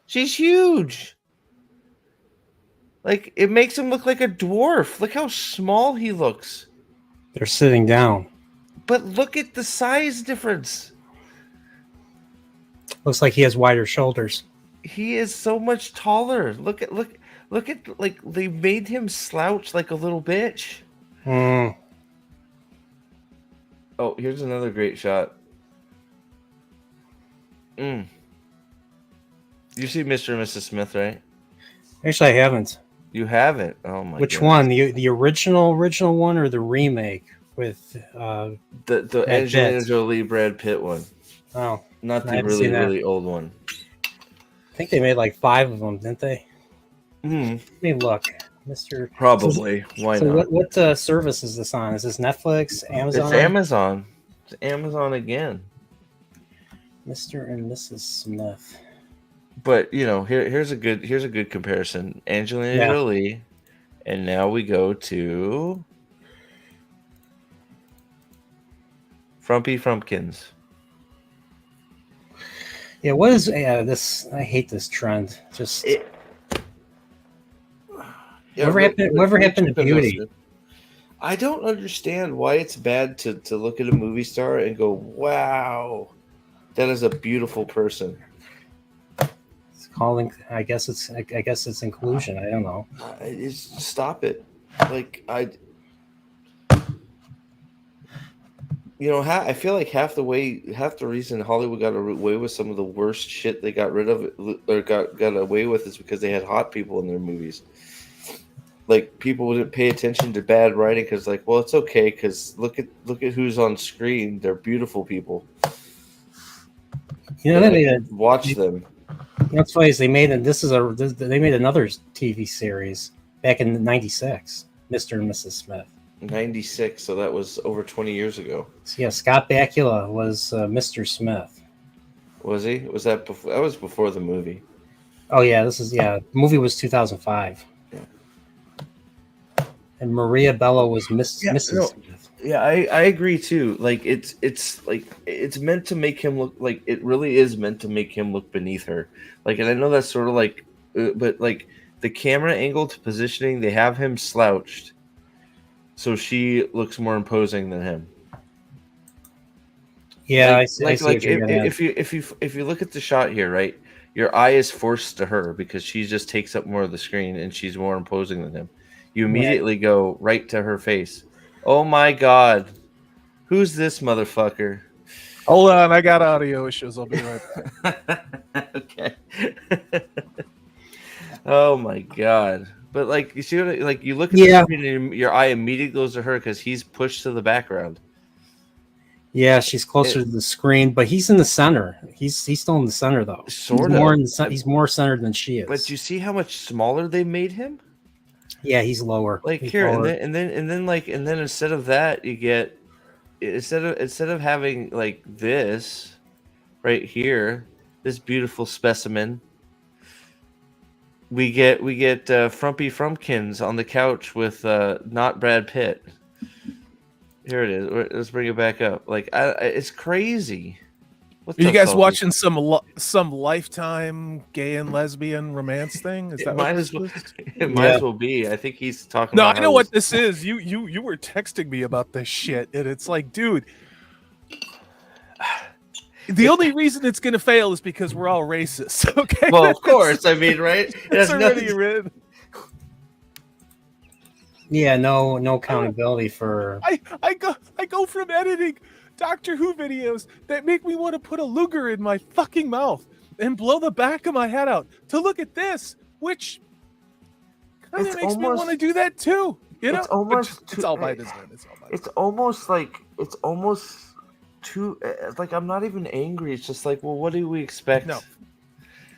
She's huge. Like, it makes him look like a dwarf. Look how small he looks. They're sitting down. But look at the size difference. Looks like he has wider shoulders. He is so much taller. Look at like they made him slouch like a little bitch. Mm. Oh, here's another great shot. You see Mr. and Mrs. Smith, right? Actually, I haven't. You haven't. Oh my. Which goodness. one? The original one or the remake with the Angelina Jolie Brad Pitt one? Oh, not I the really old one. I think they made like 5 of them, didn't they? Let me look, Mr. Probably. Why so not? What service is this on? Is this Netflix, Amazon? It's Amazon. It's Amazon again. Mr. and Mrs. Smith. But you know, here's a good comparison. Angelina Jolie, and now we go to Frumpy Frumpkins. Yeah, what is this? I hate this trend. Just whatever happened to beauty? I don't understand why it's bad to look at a movie star and go, "Wow, that is a beautiful person." It's calling. I guess it's inclusion. I don't know. Stop it. Like I feel like half the reason Hollywood got away with some of the worst shit they got rid of or got away with is because they had hot people in their movies. Like, people wouldn't pay attention to bad writing because, like, well, it's okay because look at who's on screen. They're beautiful people. You know, watch them. That's why they made they made another TV series back in '96, Mr. and Mrs. Smith. 96, so that was over 20 years ago. So yeah, Scott Bakula was Mr. Smith. Was he? Was that before? That was before the movie. Oh yeah, the movie was 2005. Yeah. And Maria Bello was Mrs. Smith. Yeah, I agree too. Like it's meant to make him look like it really is meant to make him look beneath her. Like, and I know that's sort of like, but like the camera angle to positioning, they have him slouched. So she looks more imposing than him. Yeah, like, I see if you look at the shot here, right, your eye is forced to her because she just takes up more of the screen and she's more imposing than him. You immediately go right to her face. Oh my God, who's this motherfucker? Hold on, I got audio issues. I'll be right back. Okay. Oh my God. But like, you see what like you look at the screen and your eye immediately goes to her because he's pushed to the background. Yeah, she's closer to the screen, but he's in the center. He's still in the center though. Sort of. He's more centered than she is. But you see how much smaller they made him? Yeah, he's lower. Like he's here, lower. and then instead of that, you get instead of having like this right here, this beautiful specimen. We get Frumpy Frumpkins on the couch with not Brad Pitt. Here it is. Let's bring it back up. Like it's crazy. Are you guys watching some Lifetime gay and lesbian romance thing? Is that might as well be. I think he's talking. No, about I know what this is. You were texting me about this shit, and it's like, dude. The only reason it's going to fail is because we're all racist. Okay. Well, of course. I mean, right? It's already written. Yeah, no accountability for. I go from editing Doctor Who videos that make me want to put a Luger in my fucking mouth and blow the back of my head out to look at this, which kind of makes me want to do that too. You know, it's all by design. It's almost too like I'm not even angry. It's just like, well, what do we expect? No.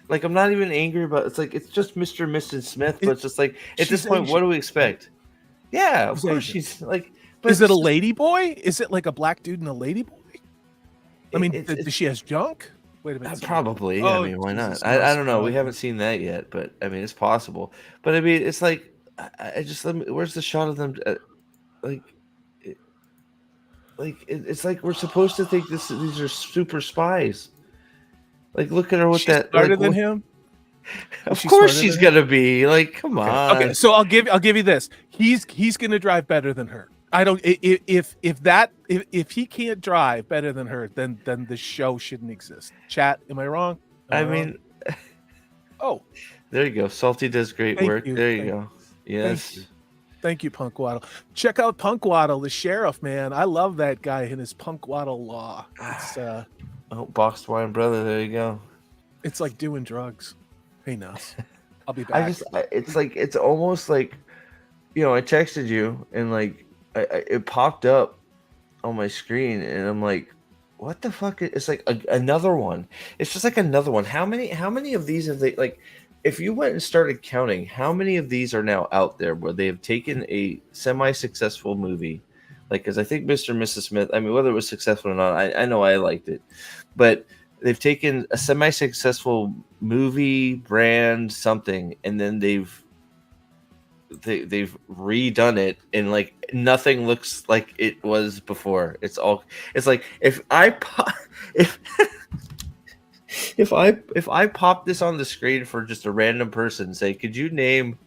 Like, I'm not even angry about it's like it's just Mr. and Mrs. Smith, but it's just like at this point, what do we expect? Yeah, of course she's like. Is it a lady boy? Is it like a black dude and a lady boy? I mean, it's does she has junk? Wait a minute. probably. I Oh, mean, why Jesus, not? I no, don't know. We like- haven't seen that yet, but I mean, it's possible. But I mean, it's like I just where's the shot of them? Like, it, it's like we're supposed to think these are super spies. Like, look at her with She's that. smarter Like, than him. of she course smarter she's than him? gonna be. Like, come Okay. on. Okay. So I'll give you this. He's gonna drive better than her. I don't. If he can't drive better than her, then the show shouldn't exist. Chat. Am I wrong? I mean, oh, there you go. Salty does great Thank work. you, There you thank go. Yes. Thank you, Punk Waddle. Check out Punk Waddle, the sheriff, man. I love that guy and his Punk Waddle law. It's Oh, boxed wine brother. There you go. it's like doing drugs. Hey, Nuss. I'll be back. It's like, it's almost like, you know, I texted you and like, it popped up on my screen and I'm like, what the fuck? It's like another one. It's just like another one. How many of these have they, like, if you went and started counting, how many of these are now out there where they have taken a semi-successful movie? Like, because I think Mr. and Mrs. Smith, I mean, whether it was successful or not, I know I liked it, but they've taken a semi-successful movie, brand, something, and then they've redone it, and like nothing looks like it was before. It's like if if I pop this on the screen for just a random person, say, could you name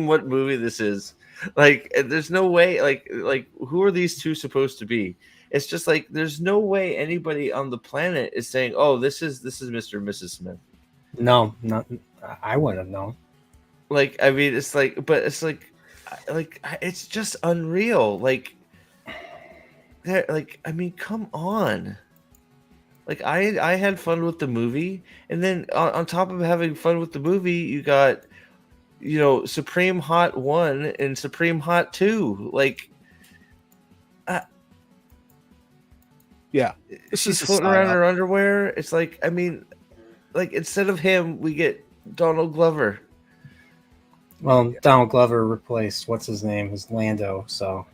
what movie this is? Like, there's no way. Like who are these two supposed to be? It's just like there's no way anybody on the planet is saying, "Oh, this is Mr. and Mrs. Smith." No, not I wouldn't have known. Like, I mean, it's like, but it's like it's just unreal. Like, I mean, come on. Like, I had fun with the movie, and then on top of having fun with the movie, you got, you know, Supreme Hot 1 and Supreme Hot 2. Like, Yeah. she's floating around in her underwear. It's like, I mean, like, instead of him, we get Donald Glover. Well, Donald Glover replaced what's his name, his Lando. So,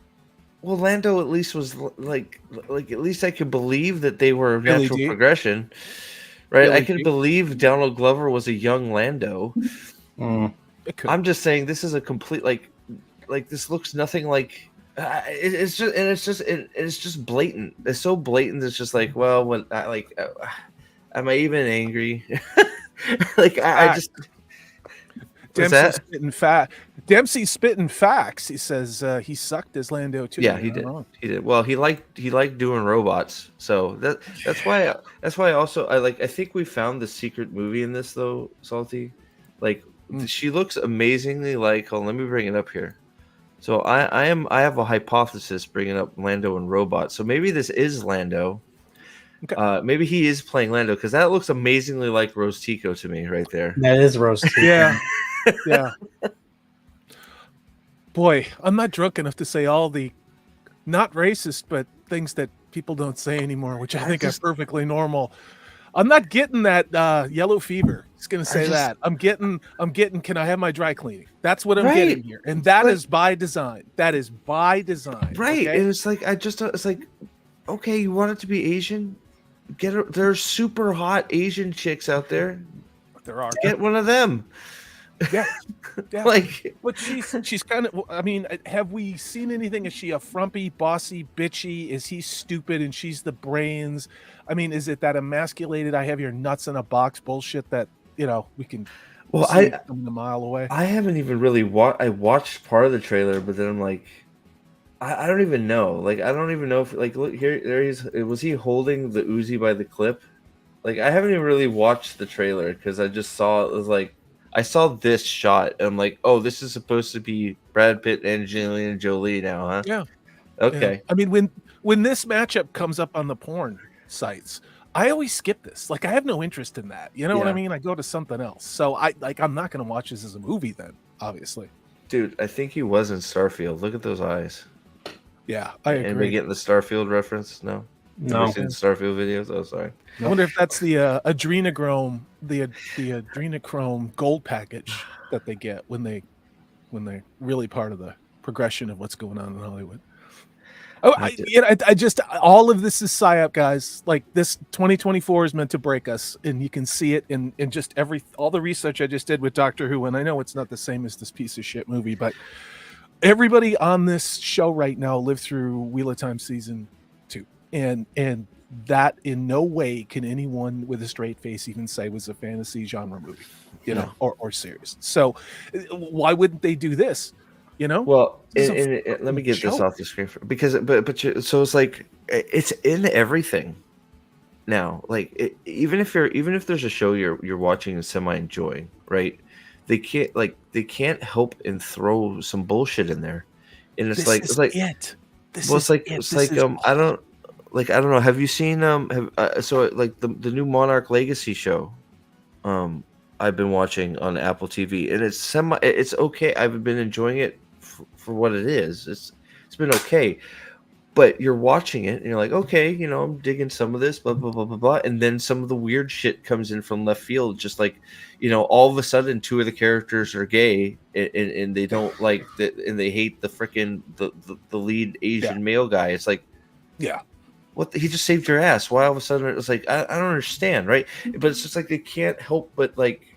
well, Lando at least was like at least I could believe that they were Billy natural D. progression, right? Billy I could D. believe Donald Glover was a young Lando. It could. I'm just saying this is a complete like this looks nothing like. It's just blatant. It's so blatant. It's just like, well, when am I even angry? Like I just. Dempsey's spitting facts. He says he sucked as Lando too. Yeah, he did. He did. Well, he liked doing robots. So that's why I think we found the secret movie in this though, Salty. Like she looks amazingly like. Hold on, let me bring it up here. So I have a hypothesis bringing up Lando and robots. So maybe this is Lando. Okay. Maybe he is playing Lando because that looks amazingly like Rose Tico to me right there. That is Rose Tico. Yeah. Yeah. Boy, I'm not drunk enough to say all the not racist, but things that people don't say anymore, which I think are perfectly normal. I'm not getting that yellow fever. It's gonna say that. I'm getting can I have my dry cleaning? That's what I'm getting here. And that is by design. That is by design. Right. Okay? And it's like it's like, okay, you want it to be Asian? Get her. There's super hot Asian chicks out there. There are. Get one of them. Yeah. Yeah. Like, but she's kind of, I mean, have we seen anything? Is she a frumpy, bossy, bitchy? Is he stupid and she's the brains? I mean, is it that emasculated, I have your nuts in a box bullshit that, you know, we can see from a mile away? I haven't even really I watched part of the trailer, but then I'm like, I don't even know. Like, I don't even know if, like, look here, there he's, was he holding the Uzi by the clip? Like, I haven't even really watched the trailer because I just saw, it was like, I saw this shot and I'm like, oh, this is supposed to be Brad Pitt and Angelina Jolie now, huh? Yeah. Okay. Yeah. I mean, when this matchup comes up on the porn sites, I always skip this. Like, I have no interest in that. You know what I mean? I go to something else. So I'm not going to watch this as a movie then, obviously. Dude, I think he was in Starfield. Look at those eyes. Yeah, I agree. Anybody getting the Starfield reference? No. No. Seen the Starfield videos? Oh, sorry. I wonder if that's the adrenochrome, the adrenochrome gold package that they get when they're really part of the progression of what's going on in Hollywood. I just all of this is psyop, guys. Like this 2024 is meant to break us, and you can see it in just all the research I just did with Doctor Who. And I know it's not the same as this piece of shit movie, but everybody on this show right now lived through Wheel of Time season 2, and that in no way can anyone with a straight face even say was a fantasy genre movie, or series. So why wouldn't they do this? Well, This is let me get this show. off the screen because so it's like it's in everything now. Like even if there's a show you're watching and semi enjoying, right? They can't help and throw some bullshit in there, and it's like This it's like I don't know. Have you seen so like the new Monarch Legacy show? I've been watching on Apple TV, and it's okay. I've been enjoying it for what it is. It's been okay, but you're watching it and you're like, okay, I'm digging some of this, blah blah blah blah blah, and then some of the weird shit comes in from left field, just like, all of a sudden 2 of the characters are gay, and they don't like that, and they hate the freaking the lead Asian male guy. It's like, he just saved your ass. Why all of a sudden it's like I don't understand, right? But it's just like they can't help but like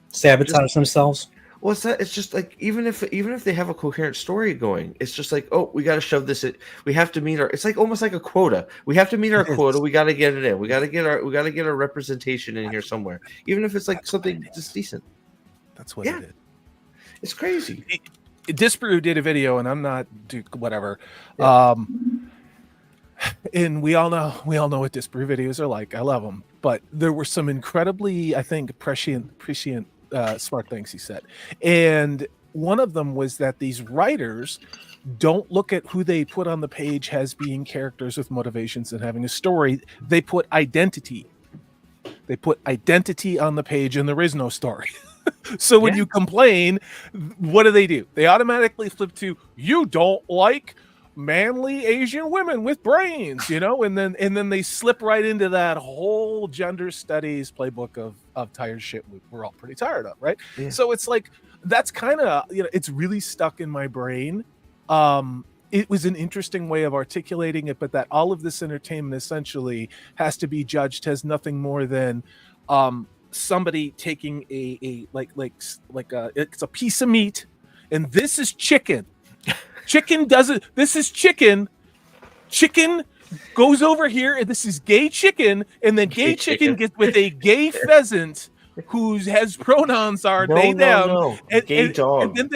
sabotage themselves. Well, it's just like even if they have a coherent story going, it's just like, oh, we got to shove this in. We have to meet it's like almost like a quota. We have to meet our quota. We got to get it in. We got to get our representation in here somewhere, even if it's like something just decent. That's what it is. It's crazy. Disparu did a video, and I'm not whatever. And we all know what Disparu videos are like. I love them, but there were some incredibly, I think, prescient smart things he said, and one of them was that these writers don't look at who they put on the page as being characters with motivations and having a story. They put identity on the page, and there is no story. So when you complain, what do? They automatically flip to, you don't like manly Asian women with brains, and then they slip right into that whole gender studies playbook of tired shit we're all pretty tired of, right? Yeah. So it's like that's kind of it's really stuck in my brain. It was an interesting way of articulating it, but that all of this entertainment essentially has to be judged as nothing more than somebody taking it's a piece of meat, and this is chicken. Chicken doesn't. This is chicken. Chicken goes over here, and this is gay chicken, and then gay chicken gets with a gay pheasant who has pronouns are they them. No. Gay dog. And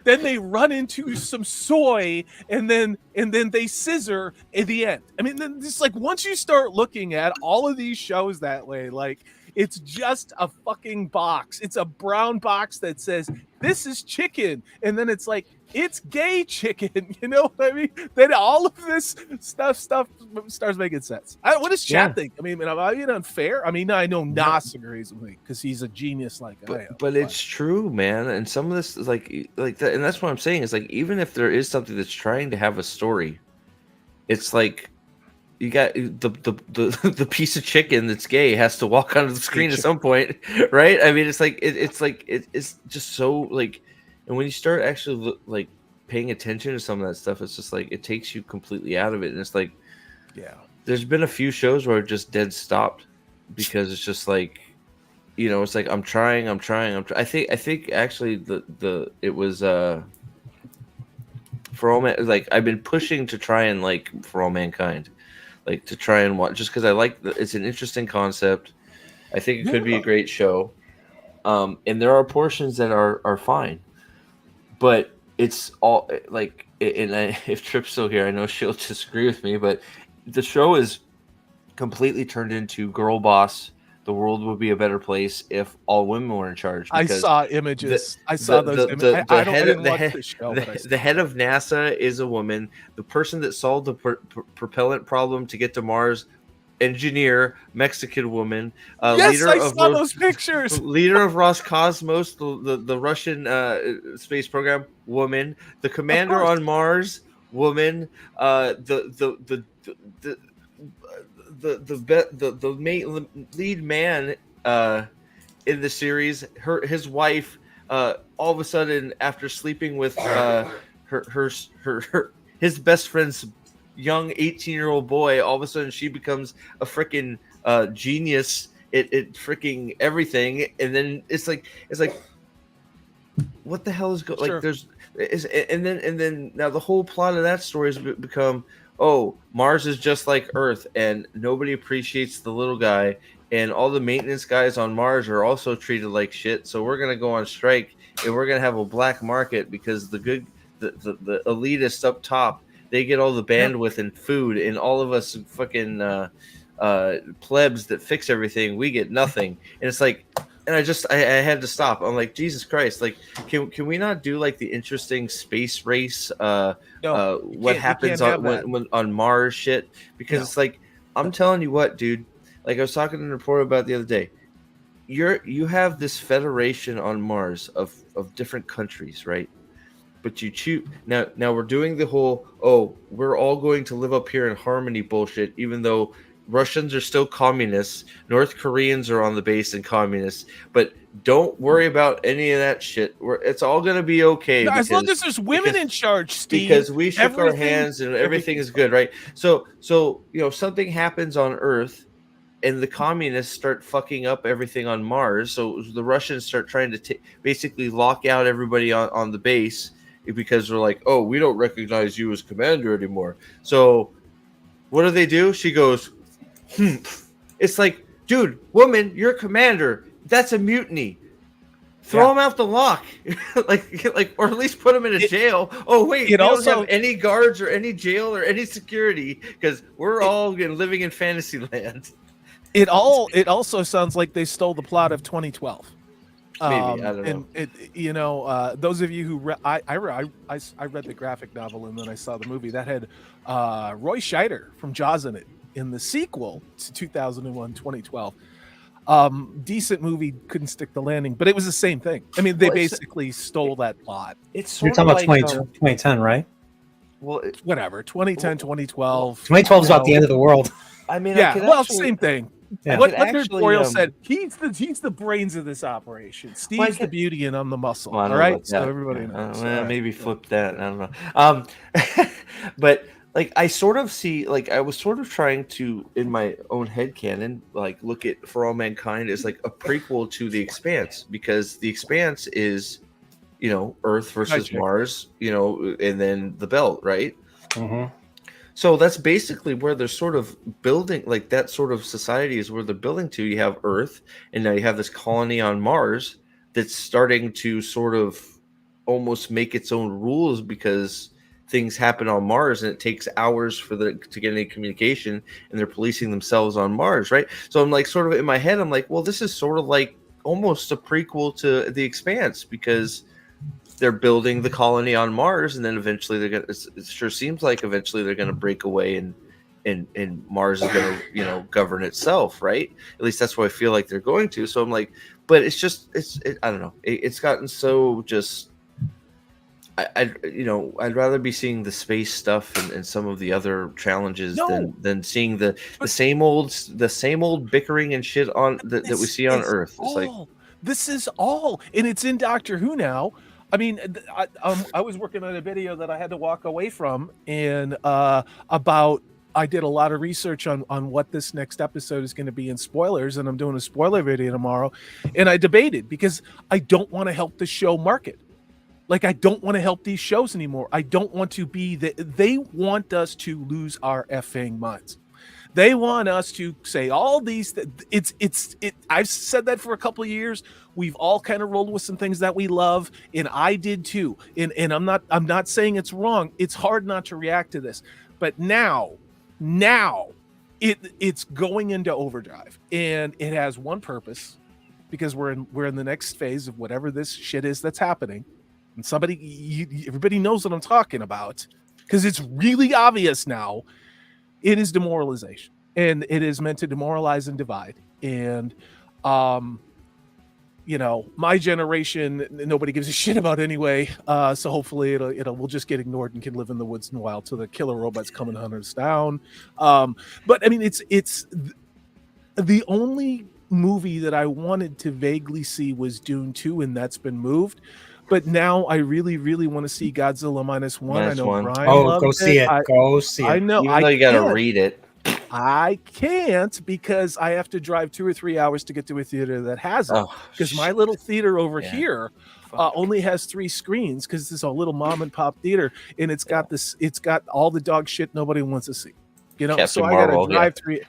then they run into some soy, and then they scissor at the end. I mean, then just like once you start looking at all of these shows that way, like it's just a fucking box. It's a brown box that says this is chicken, and then it's like it's gay chicken. You know what I mean? Then all of this stuff starts making sense. What does chat think? I mean, am I being unfair? I mean, I know Nas agrees with me because he's a genius like I am. But it's true, man. And some of this is like that, and that's what I'm saying is like even if there is something that's trying to have a story, it's like you got the piece of chicken that's gay has to walk onto the screen at some point, right? I mean, it's just so like, and when you start actually like paying attention to some of that stuff, it's just like it takes you completely out of it, and it's like, there's been a few shows where it just dead stopped because it's just like, it's like I'm trying. I think actually it was For All like I've been pushing to try and like For All Mankind. Like to try and watch just because I like it's an interesting concept. I think it could be a great show, and there are portions that are fine, but it's all like. If Trip's still here, I know she'll disagree with me, but the show is completely turned into girl boss. The world would be a better place if all women were in charge. I saw images. I saw those images. I didn't watch the show. The head of NASA is a woman. The person that solved the propellant problem to get to Mars, engineer, Mexican woman. Yes, I saw those pictures. Leader of Roscosmos, the Russian space program, woman. The commander on Mars, woman. The lead man in the series, his wife, all of a sudden after sleeping with his best friend's young 18-year-old boy. All of a sudden, she becomes a freaking genius at freaking everything, and then it's like what the hell is going? Like Sure. there's is and then now the whole plot of that story has become, oh, Mars is just like Earth, and nobody appreciates the little guy, and all the maintenance guys on Mars are also treated like shit. So we're gonna go on strike, and we're gonna have a black market because the elitists up top, they get all the bandwidth and food, and all of us fucking plebs that fix everything, we get nothing. And it's like, and I had to stop. I'm like, Jesus Christ, like can we not do like the interesting space race No, what happens have on that. when on Mars shit? Because No. it's like, I'm telling you what, dude, like I was talking to a reporter about the other day, you have this federation on Mars of different countries, right? But you choose now we're doing the whole, oh, we're all going to live up here in harmony bullshit, even though Russians are still communists, North Koreans are on the base and communists, but don't worry about any of that shit. It's all going to be okay. As long as there's women in charge, Steve. Because we shook our everything- hands and everything is good, right? So something happens on Earth, and the communists start fucking up everything on Mars. So the Russians start trying to basically lock out everybody on the base because they're like, oh, we don't recognize you as commander anymore. So what do? She goes, It's like, dude, woman, you're a commander. That's a mutiny. Throw him out the lock, like, or at least put him in a jail. Oh wait, we don't have any guards or any jail or any security because we're all living in fantasy land. It also sounds like they stole the plot of 2012. Maybe, I don't know. And those of you who I read the graphic novel and then I saw the movie that had Roy Scheider from Jaws in it in the sequel to 2001 2012. Decent movie, couldn't stick the landing, but it was the same thing. I mean, they basically stole that plot. It's You're talking about 2010, right? Well, whatever, 2010, 2012. 2012 is about the end of the world. I mean, Same thing. Yeah. What Leonard Boyle said, he's the brains of this operation. Steve's the beauty and I'm the muscle. Well, all right, so everybody knows. Maybe flip that. I don't know. But like, I sort of see, like, I was sort of trying to, in my own headcanon, like, look at For All Mankind as like a prequel to The Expanse, because The Expanse is, Earth versus Mars, and then the belt, right? Mm-hmm. So that's basically where they're sort of building, like that sort of society is where they're building to. You have Earth, and now you have this colony on Mars that's starting to sort of almost make its own rules because things happen on Mars and it takes hours to get any communication, and they're policing themselves on Mars, right? So I'm like, sort of in my head, I'm like, well, this is sort of like almost a prequel to The Expanse, because they're building the colony on Mars, and then eventually it sure seems like eventually they're gonna break away and Mars is gonna govern itself, right? At least that's what I feel like they're going to. So I'm like, but it's just I don't know. It's gotten so just. I'd rather be seeing the space stuff and some of the other challenges than seeing the same old bickering and shit on that we see on Earth. It's like, this is all, and it's in Doctor Who now. I mean, I was working on a video that I had to walk away from, and I did a lot of research on what this next episode is going to be in spoilers, and I'm doing a spoiler video tomorrow, and I debated because I don't want to help the show market. Like, I don't want to help these shows anymore. I don't want to be they want us to lose our effing minds. They want us to say all these. I've said that for a couple of years. We've all kind of rolled with some things that we love, and I did too. And I'm not saying it's wrong. It's hard not to react to this, but now it's going into overdrive, and it has one purpose, because we're in the next phase of whatever this shit is that's happening, and everybody knows what I'm talking about, because it's really obvious now. It is demoralization, and it is meant to demoralize and divide. And, my generation, nobody gives a shit about anyway. So hopefully we'll just get ignored and can live in the woods in a while till the killer robots come and hunt us down. But I mean, it's the only movie that I wanted to vaguely see was Dune 2, and that's been moved. But now I really, really want to see Godzilla -1. I know -1. Brian Oh, loved go see it. Go see I it. know. Even though you got to read it. I can't because I have to drive 2 or 3 hours to get to a theater that has it. Oh, Because my little theater over Yeah. here Fuck. only has 3 screens because this is a little mom and pop theater, and it's got it's got all the dog shit nobody wants to see. You know, so Captain I got to Marvel, yeah. drive 3.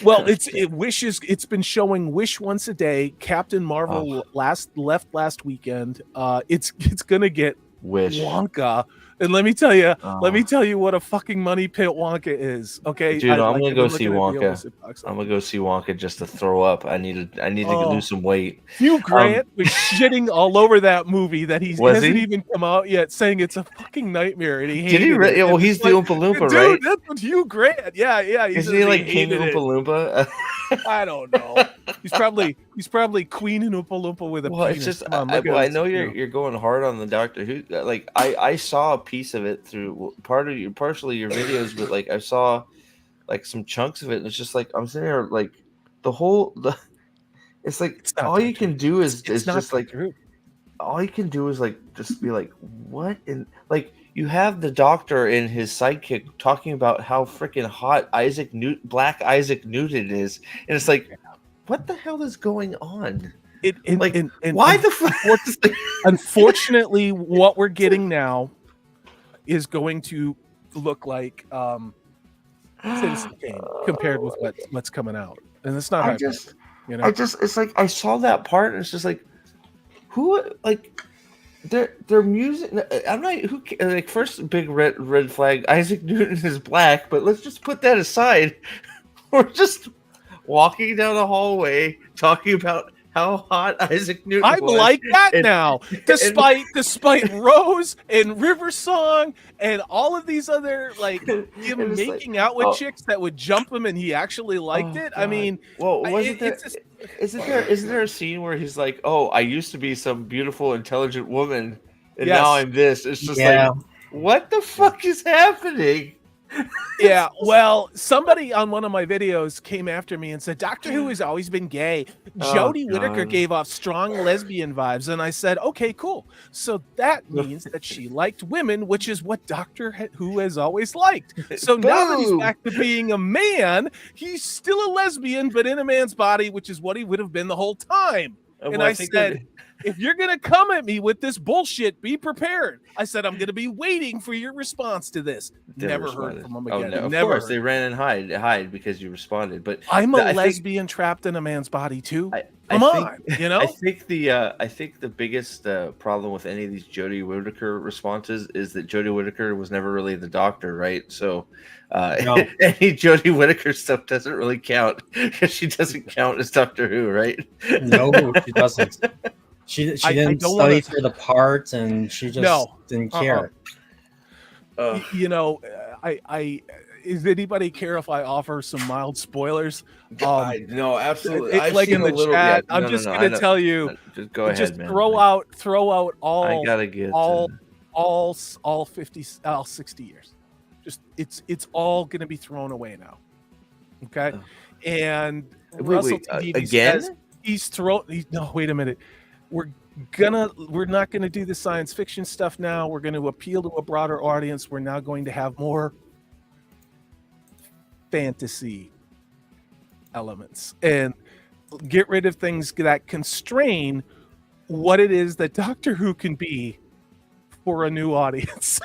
Well, it's been showing Wish once a day. Captain Marvel left last weekend. It's gonna get Wish. Wonka. And let me tell you what a fucking money pit Wonka is. Okay, Dude, I'm gonna I've go been see looking at the Wonka. illicit box I'm office. gonna go see Wonka just to throw up. I need to Oh. lose some weight. Hugh Grant was shitting all over that movie that Was hasn't he? even come out yet, saying it's a fucking nightmare, and he Did hated he? it. Well, And he's it's the like, Oompa Loompa, dude, right? that's what Hugh Grant. Yeah. He Isn't says he like King hated it. Oompa Loompa? I don't know. He's probably Queen and Oompa Loompa with a Well, penis. it's just Come on, look at I this, know you know. you're going hard on the Doctor Who. Like I saw a piece of it through partially your videos, but like I saw like some chunks of it, and it's just like I'm sitting there like it's like It's not all you Doctor can do is It's not just like Doctor Who. all you can do is like just be like what in like you have the Doctor and his sidekick talking about how freaking hot Black Isaac Newton is, and it's like what the hell is going on? Why the fuck? Unfortunately, what we're getting now is going to look like Citizen Kane compared with what's coming out, and it's not. It's like I saw that part, and it's just like, who like their music. I'm not who like first big red flag. Isaac Newton is black, but let's just put that aside. We're just walking down the hallway talking about how hot Isaac Newton I'm was. like that now, despite Rose and River Song and all of these other like him making out with chicks that would jump him, and he actually liked it. God. I mean, well, isn't there a scene where he's like, "Oh, I used to be some beautiful, intelligent woman, and now I'm this." It's just like, what the fuck is happening? Yeah, well, somebody on one of my videos came after me and said, Doctor Who has always been gay. Jodie Whittaker gave off strong lesbian vibes. And I said, okay, cool. So that means that she liked women, which is what Doctor Who has always liked. So now that he's back to being a man, he's still a lesbian, but in a man's body, which is what he would have been the whole time. And I said, if you're going to come at me with this bullshit, be prepared. I said, I'm going to be waiting for your response to this. Never heard from him again. Of course, they ran and hide because you responded. But I'm a lesbian trapped in a man's body too. Come on, you know. I think the biggest problem with any of these Jodie Whittaker responses is that Jodie Whittaker was never really the Doctor, right? So any Jodie Whittaker stuff doesn't really count because she doesn't count as Doctor Who, right? No, she doesn't. She didn't study for the part, and she just didn't care. You know, does anybody care if I offer some mild spoilers? No, absolutely. Like in the chat, I'm just going to tell you. Just go ahead, just man. throw out all. I gotta get all 60 years. Just it's all going to be thrown away now. Okay, and Russell TDD says he's no, wait a minute. We're not gonna do the science fiction stuff now. We're going to appeal to a broader audience. We're now going to have more fantasy elements and get rid of things that constrain what it is that Doctor Who can be for a new audience.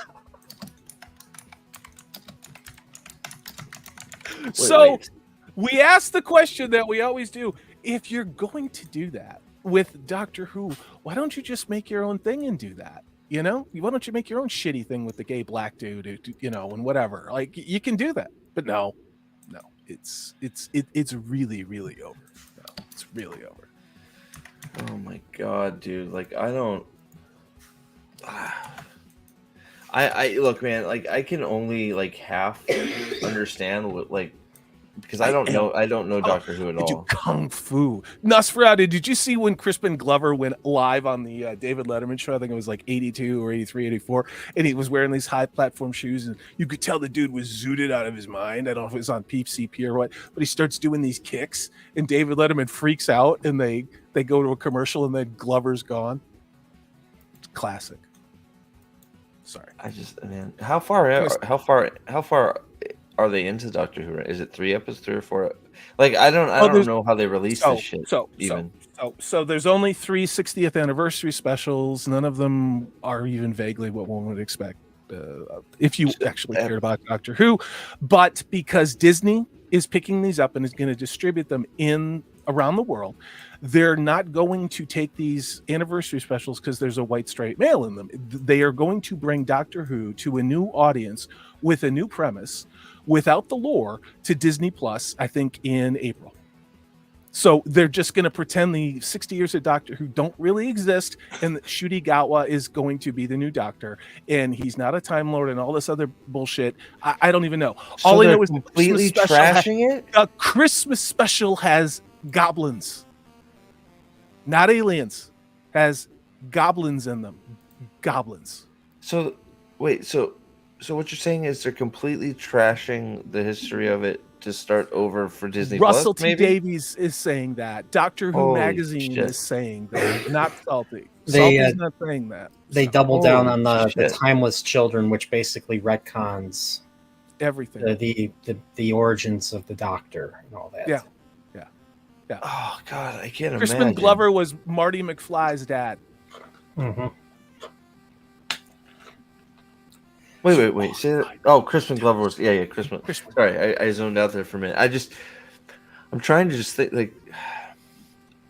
We asked the question that we always do. If you're going to do that with Doctor Who, why don't you just make your own thing and do that? You know, why don't you make your own shitty thing with the gay black dude, you know, and whatever. Like you can do that, but no, it's really, really over. No, it's really over. Oh my god, dude! Like I don't. I look, man. Like I can only like half understand what like. Because I don't know Doctor Who at all. Do Kung Fu. Nosferatu, did you see when Crispin Glover went live on the David Letterman show? I think it was like 82 or 83, 84. And he was wearing these high platform shoes. And you could tell the dude was zooted out of his mind. I don't know if it was on Peep CP or what. But he starts doing these kicks. And David Letterman freaks out. And they go to a commercial. And then Glover's gone. Classic. Sorry. I just, man, how far are they into Doctor Who? Is it 3 episodes, 3 or 4? Like, I don't know how they release this shit. So there's only 3 60th anniversary specials. None of them are even vaguely what one would expect if you actually cared about Doctor Who. But because Disney is picking these up and is going to distribute them around the world, they're not going to take these anniversary specials because there's a white straight male in them. They are going to bring Doctor Who to a new audience with a new premise, without the lore, to Disney Plus, I think in April. So they're just going to pretend the 60 years of Doctor Who don't really exist, and that Ncuti Gatwa is going to be the new Doctor, and he's not a Time Lord and all this other bullshit. I don't even know. So all I know is completely trashing it. A Christmas special has goblins, not aliens, has goblins in them. Goblins. So wait, so what you're saying is they're completely trashing the history of it to start over for Disney Russell Plus, T maybe? Davies is saying that. Doctor Who Holy magazine shit. is saying that. Not Salty. They, Salty's not saying that. They So, double down on the shit. Timeless Children, which basically retcons everything. the origins of the Doctor and all that. Yeah. Oh God, I can't Crispin imagine. Glover was Marty McFly's dad. Mm-hmm. Wait. Say that. Oh, Crispin Glover was Crispin. Sorry, I zoned out there for a minute. I'm trying to just think, like,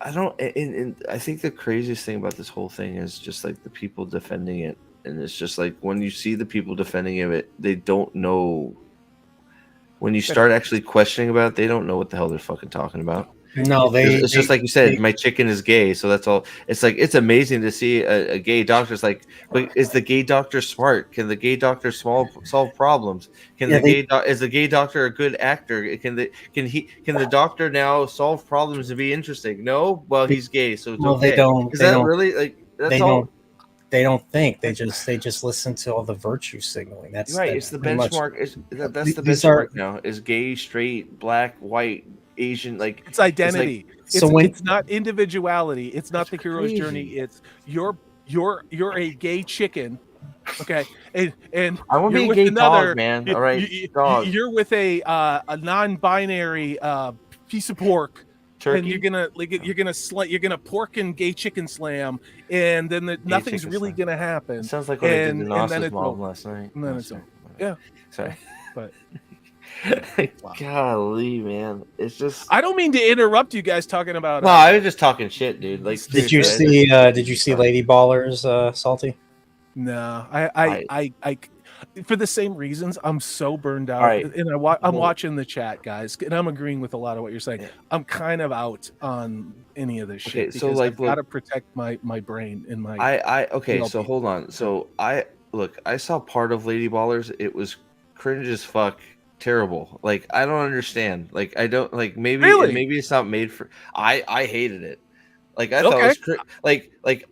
I don't. And I think the craziest thing about this whole thing is just like the people defending it, and it's just like when you see the people defending it, they don't know. When you start actually questioning about it, they don't know what the hell they're fucking talking about. No, it's just like you said, my chicken is gay, so that's all. It's like, it's amazing to see a gay doctor. It's like, but is the gay doctor smart? Can the gay doctor solve problems? Is the gay doctor a good actor? Can the doctor now solve problems and be interesting? No, well, he's gay, so it's okay. They don't. Is they that don't, really like? That's they all. don't. They don't think. They just listen to all the virtue signaling. That's right. That's it's the pretty much- benchmark. That's the these benchmark now. Is gay, straight, black, white, Asian, like It's identity. It's not individuality. It's not the hero's journey. It's you're a gay chicken, okay, and I want to be a gay dog, man. All right, dog. You're with a non-binary piece of pork. Turkey? And you're gonna pork and gay chicken slam, and then nothing's really gonna happen. It sounds like what I did to Nas's mom over. last night. And then it's over. Yeah. Sorry. But wow. Golly, man, it's just. I don't mean to interrupt you guys talking about. No, I was just talking shit, dude. Like, did you see Lady Ballers, Salty? No, I for the same reasons, I'm so burned out. Right. And I'm watching the chat, guys, and I'm agreeing with a lot of what you're saying. I'm kind of out on any of this shit. Okay, so because like, I've got to protect my brain and my. Okay, so hold on. So I saw part of Lady Ballers. It was cringe as fuck. Terrible. Like, I don't understand. Like, I don't like. Maybe it's not made for. I hated it. Like, I thought it was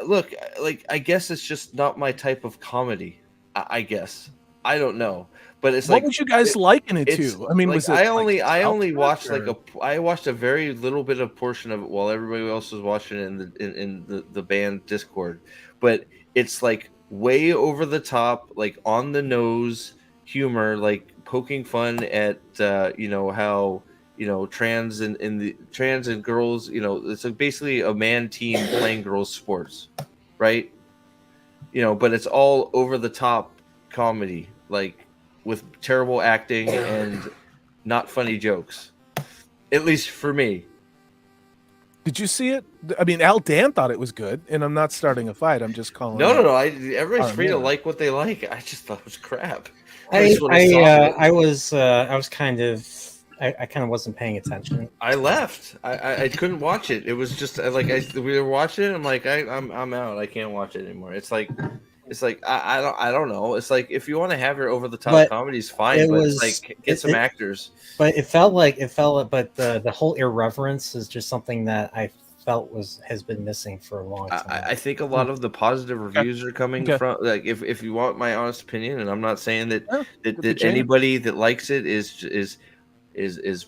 look, like, I guess it's just not my type of comedy. I guess I don't know, but it's what would you guys liken it to? I mean, like, was it I only watched I watched a very little bit of portion of it while everybody else was watching it in the band Discord, but it's like way over the top, like on the nose humor, like poking fun at how trans and girls, it's like basically a man team playing girls sports, right? But it's all over the top comedy, like with terrible acting and not funny jokes, at least for me. Did you see it? I mean, Al Dan thought it was good, and I'm not starting a fight. I'm just calling. No. Everybody's free to like what they like. I just thought it was crap. I kind of wasn't paying attention. I left. I couldn't watch it. It was just like we were watching it. I'm like, I'm out. I can't watch it anymore. It's like I don't know. It's like, if you want to have your over the top comedies, fine. It's like, get some actors. But but the whole irreverence is just something that I felt has been missing for a long time. I think a lot of the positive reviews are coming from, like, if you want my honest opinion, and I'm not saying that anybody that likes it is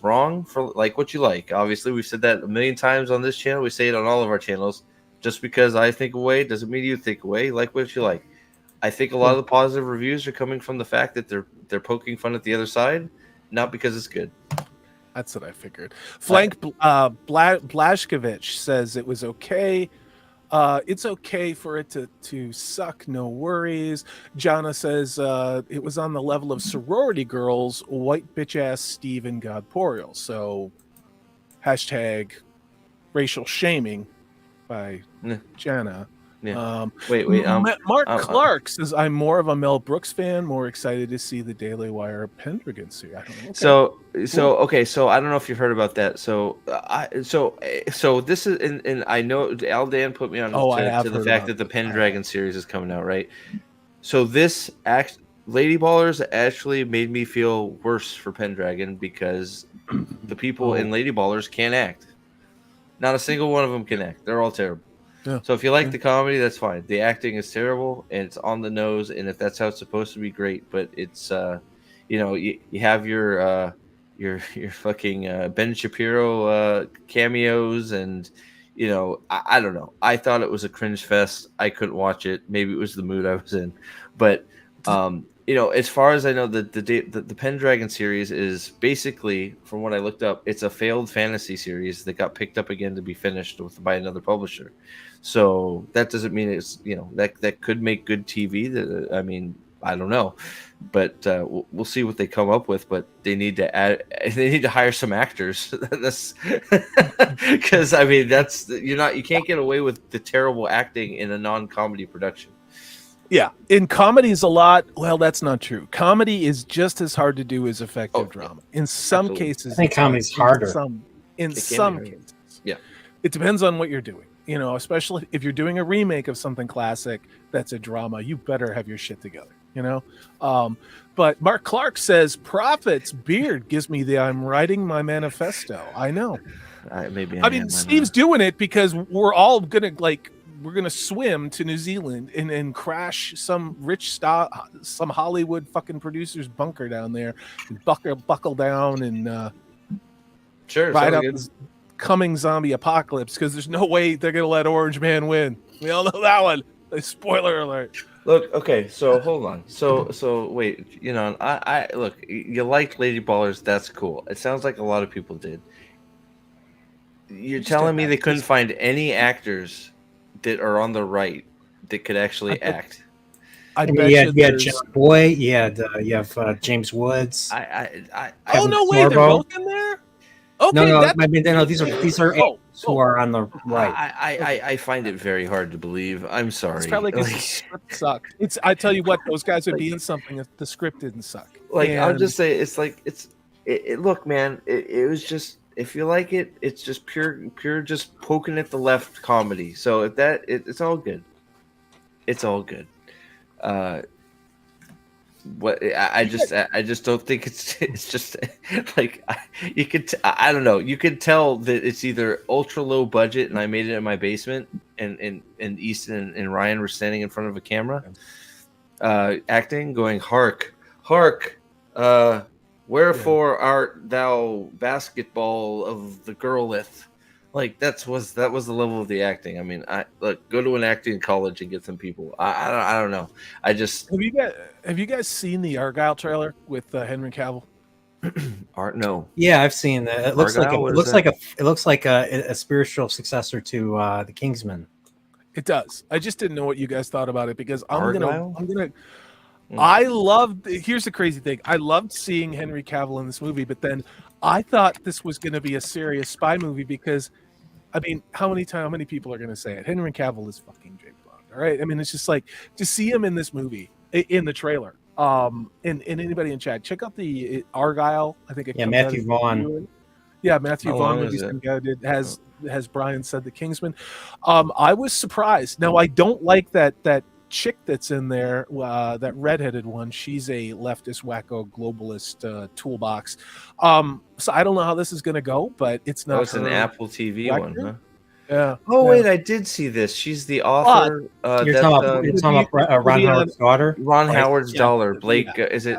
wrong for like what you like. Obviously, we've said that a million times on this channel. We say it on all of our channels. Just because I think away doesn't mean you think away. Like what you like. I think a lot of the positive reviews are coming from the fact that they're poking fun at the other side, not because it's good. That's what I figured. Flank Blashkovich says it was okay. It's okay for it to suck, no worries. Jana says it was on the level of sorority girls, white bitch ass Steve and Godporial. So hashtag racial shaming by Jana. Yeah. Mark Clark says I'm more of a Mel Brooks fan, more excited to see the Daily Wire Pendragon series. I don't know. Okay. So I don't know if you've heard about that. So this is and I know Al Dan put me on to the fact that the Pendragon series is coming out, right? So this Lady Ballers actually made me feel worse for Pendragon because the people in Lady Ballers can't act. Not a single one of them can act. They're all terrible. Yeah. So if you like the comedy, that's fine. The acting is terrible and it's on the nose, and if that's how it's supposed to be, great. But it's you have your fucking Ben Shapiro cameos, and I don't know. I thought it was a cringe fest. I couldn't watch it. Maybe it was the mood I was in, but as far as I know, the Pendragon series is basically, from what I looked up, it's a failed fantasy series that got picked up again to be finished by another publisher. So that doesn't mean it's that could make good TV. That I mean, I don't know, but we'll see what they come up with. But they need to hire some actors. That's because I mean you can't get away with the terrible acting in a non-comedy production. Yeah, in comedies a lot. Well, that's not true. Comedy is just as hard to do as effective drama. In some cases, I think comedy's harder. In some cases, yeah, it depends on what you're doing. Especially if you're doing a remake of something classic that's a drama, you better have your shit together. But Mark Clark says Prophet's beard gives me the I'm writing my manifesto. I know. I mean, Steve's doing it because we're all gonna swim to New Zealand and crash some some Hollywood fucking producer's bunker down there and buckle down and ride up this coming zombie apocalypse, because there's no way they're gonna let Orange Man win. We all know that one. Spoiler alert. Look, okay, so hold on. So wait, I look, you liked Lady Ballers, that's cool. It sounds like a lot of people did. You're telling me they couldn't find any actors that are on the right that could actually act? I bet you had John Boy, you have James Woods. Oh no way, they're both in there? Okay, no, these are who are on the right. I find it very hard to believe. I'm sorry. It's probably because the script sucked. I tell you what, those guys would be in something if the script didn't suck. I'll just say look, man, it was just, if you like it, it's just pure just poking at the left comedy. So if it's all good. It's all good. I just don't think it's just like you could I don't know, you could tell that it's either ultra low budget and I made it in my basement and Easton and Ryan were standing in front of a camera acting, going hark wherefore art thou basketball of the girleth. Like that was the level of the acting. I mean, go to an acting college and get some people. I don't know. I just have you guys seen the Argyle trailer with Henry Cavill? No. Yeah, I've seen that. It looks like a spiritual successor to the Kingsman. It does. I just didn't know what you guys thought about it, because I'm gonna. Here's the crazy thing. I loved seeing Henry Cavill in this movie, but then I thought this was going to be a serious spy movie because, I mean, how many people are going to say it? Henry Cavill is fucking James Bond, all right? I mean, it's just like, to see him in this movie, in the trailer, and anybody in chat, check out the Argyle. I think Matthew Vaughn. Yeah, Matthew Vaughn has Brian said the Kingsman. I was surprised. Now, I don't like that chick that's in there, that redheaded one. She's a leftist wacko globalist toolbox. So I don't know how this is going to go, but it's not. It's an Apple TV one, huh? Yeah. Oh wait, I did see this. She's the author. You're talking about Ron Howard's daughter. Ron Howard's daughter. Blake. Is it?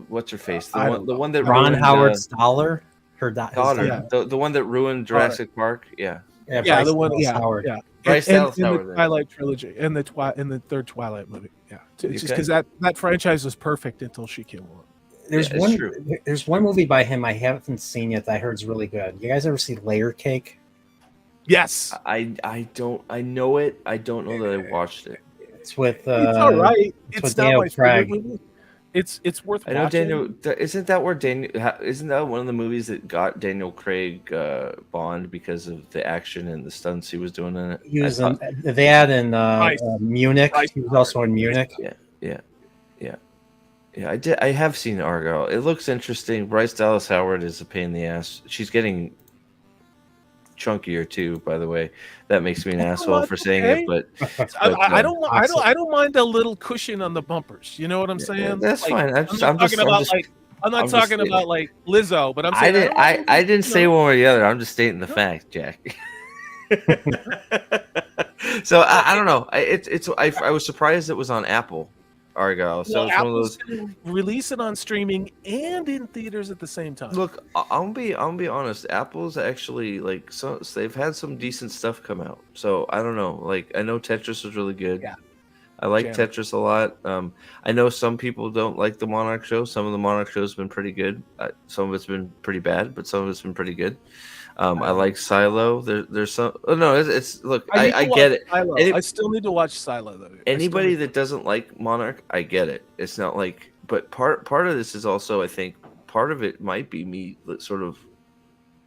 What's her face? The one that Ron Howard's daughter. Her daughter. The one that ruined Jurassic Park. Yeah. Yeah, Yeah, Bryce the one. Dallas Yeah, Howard. yeah. Bryce And Dallas in the Howard, then. Twilight trilogy, and the third Twilight movie. Yeah, it's just Okay. because that franchise was perfect until she came along. There's Yeah, it's one. true. There's one movie by him I haven't seen yet that I heard is really good. You guys ever see Layer Cake? Yes, I don't. I know it. I don't know that I watched it. It's with. it's all right. it's It's with not Daniel my favorite Craig. movie. It's worth I know watching. Daniel. Isn't that where Daniel? Isn't that one of the movies that got Daniel Craig Bond because of the action and the stunts he was doing in it? He was I in thought- that in Bryce. Munich. Bryce He was also in Munich. Yeah. I did. I have seen Argyle. It looks interesting. Bryce Dallas Howard is a pain in the ass. She's getting chunkier too. By the way, that makes me an asshole for saying okay. it, but I don't mind a little cushion on the bumpers. You know what I'm saying? that's Like, fine. I'm not talking about like Lizzo, but I'm I saying didn't. I didn't say one or the other. I'm just stating the fact, Jack. So I don't know. I was surprised it was on Apple, Argyle. So Well, it's one of Apple's those. gonna release it on streaming and in theaters at the same time. Look, I'll be honest. Apple's actually like so they've had some decent stuff come out. So I don't know. Like I know Tetris was really good. Yeah. I like Jam. Tetris a lot. I know some people don't like the Monarch show. Some of the Monarch shows have been pretty good. Some of it's been pretty bad, but some of it's been pretty good. I like Silo. There's some. Oh no, it's look. I get it. Silo. Any- I still need to watch Silo though. Anybody that doesn't like Monarch, I get it. It's not like, but part of this is also, I think, part of it might be me sort of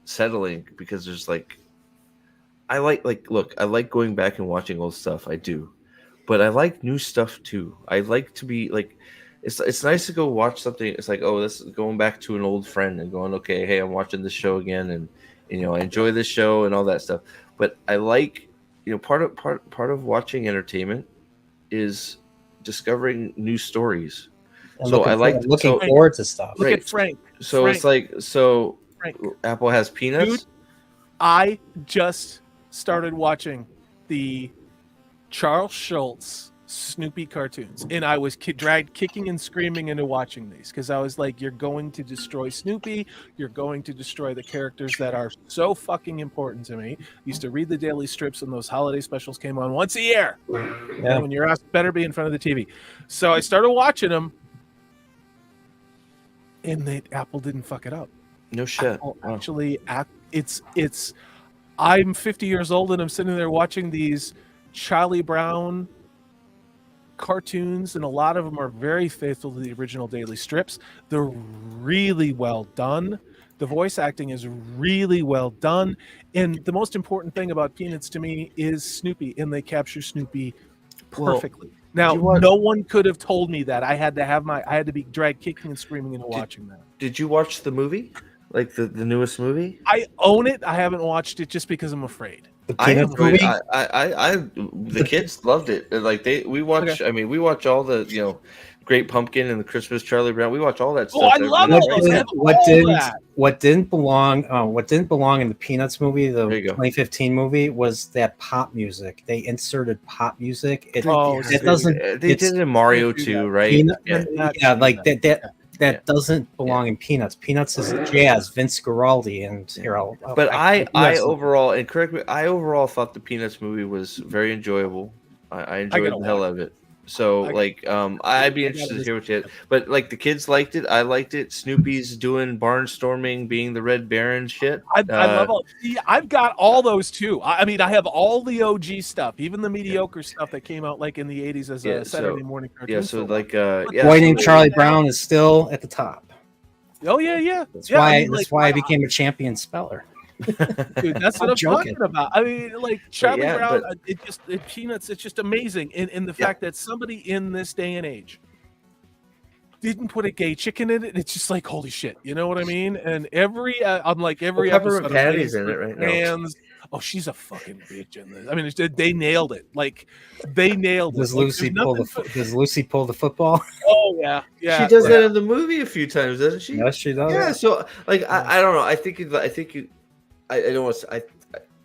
settling because there's like, I like look, I like going back and watching old stuff. I do, but I like new stuff too. I like to be like, it's nice to go watch something. It's like, oh, this is going back to an old friend and going, okay, hey, I'm watching this show again, and you know, I enjoy this show and all that stuff. But I like, you know, part of watching entertainment is discovering new stories. And So I like looking forward to stuff. Look Right. at Frank. So Frank. it's like Frank. Apple has Peanuts. Dude, I just started watching the Charles Schultz Snoopy cartoons, and I was dragged kicking and screaming into watching these because I was like, "You're going to destroy Snoopy. You're going to destroy the characters that are so fucking important to me." Used to read the daily strips, and those holiday specials came on once a year. Yeah. And when your ass better be in front of the TV. So I started watching them, and Apple didn't fuck it up. No shit. Apple Wow. actually it's I'm 50 years old and I'm sitting there watching these Charlie Brown cartoons, and a lot of them are very faithful to the original daily strips. They're really well done. The voice acting is really well done, and the most important thing about Peanuts to me is Snoopy, and they capture Snoopy perfectly. Now, no one could have told me that. I had to be dragged kicking and screaming into watching that. Did you watch the movie? Like the newest movie? I own it. I haven't watched it just because I'm afraid. The I Peanuts enjoyed. movie. The kids loved it. Like we watch. Okay. I mean, we watch all the Great Pumpkin and the Christmas Charlie Brown. We watch all that stuff. Oh, I love Every- all those. I have What all didn't that. what didn't belong in the Peanuts movie, the There you go. 2015 movie, was that pop music. They inserted pop music. It Oh, doesn't. They it's- did it in Mario they do too, that. right? Peanut, Yeah. yeah, like that. That Yeah. doesn't belong in Peanuts. Peanuts is jazz, Vince Guaraldi, and here. But I overall. overall, and correct me, I overall thought the Peanuts movie was very enjoyable. I enjoyed gotta the hell watch out of it. So I'd be interested to hear what you had. But like the kids liked it. I liked it. Snoopy's doing barnstorming, being the Red Baron shit. I love all. See, I've got all those too. I mean, I have all the OG stuff, even the mediocre stuff that came out like in the '80s as a Saturday morning cartoon. Yeah, so for a like Pointing Charlie Brown is still at the top. while. Oh yeah. That's Yeah, why. I mean, that's like, why I became a champion speller. Dude, that's what I'm I'm joking. talking about. I mean, like Charlie yeah, Brown, but- Peanuts. It's just amazing, and the fact that somebody in this day and age didn't put a gay chicken in it. It's just like holy shit, you know what I mean? And I'm like every Peppermint episode. Patty's in it right now. Hands. Oh, she's a fucking bitch in this. I mean, they nailed it. Like they nailed it. Does Like, Lucy there's pull nothing Does Lucy pull the football? Oh yeah. She does that in the movie a few times, doesn't she? Yes, she does. Yeah. So like I don't know. I don't want to.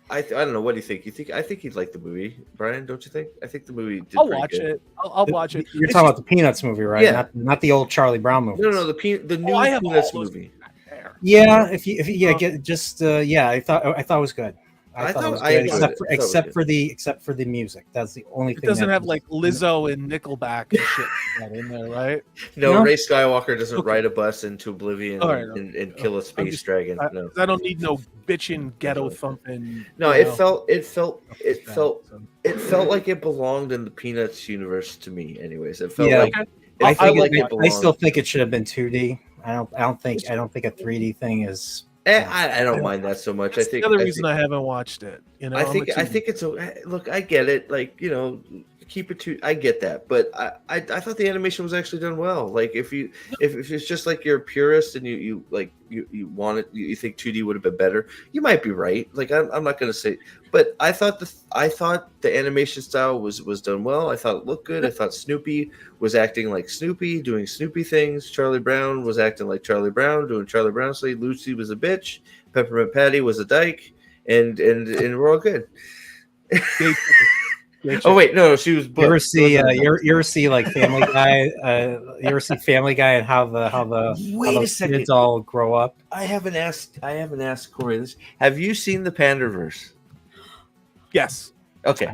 I don't know. What do you think? I think you'd like the movie, Brian. Don't you think? I think the movie did I'll pretty watch good. it. I'll watch it. You're It's talking about the Peanuts movie, right? Yeah. Not the old Charlie Brown movie. No, the new I have all Peanuts those movie. there. Yeah, if you get just I thought it was good. I thought thought it was I good, enjoyed it. I thought it was except for the music. That's the only It thing. doesn't that have like Lizzo and Nickelback and shit like that in there, right? No, No? Ray Skywalker doesn't Okay. ride a bus into oblivion All right, and kill a I'm space just- dragon. No, I don't need no bitchin' ghetto Definitely. thumping. no, you know, it felt so. it felt like it belonged in the Peanuts universe to me. Anyways, it felt Yeah. like Okay. it I felt think like it I belonged. still think it should have been 2D. I don't think a 3D thing is. I don't mind that so much. That's I think the other I reason think, I haven't watched it. You know, I think it's a look. I get it. Like keep it to. I get that, but I thought the animation was actually done well. Like if it's just like you're a purist and you want it, you think 2D would have been better. You might be right. Like I'm not gonna say, but I thought the animation style was done well. I thought it looked good. I thought Snoopy was acting like Snoopy, doing Snoopy things. Charlie Brown was acting like Charlie Brown, doing Charlie Brown stuff. Lucy was a bitch. Peppermint Patty was a dyke, and we're all good. Oh wait, no, she was. You ever see you ever see like Family Guy? You ever see Family Guy and how Wait a those second. kids all grow up? I haven't asked Corey this. Have you seen the Pandaverse? yes. Okay.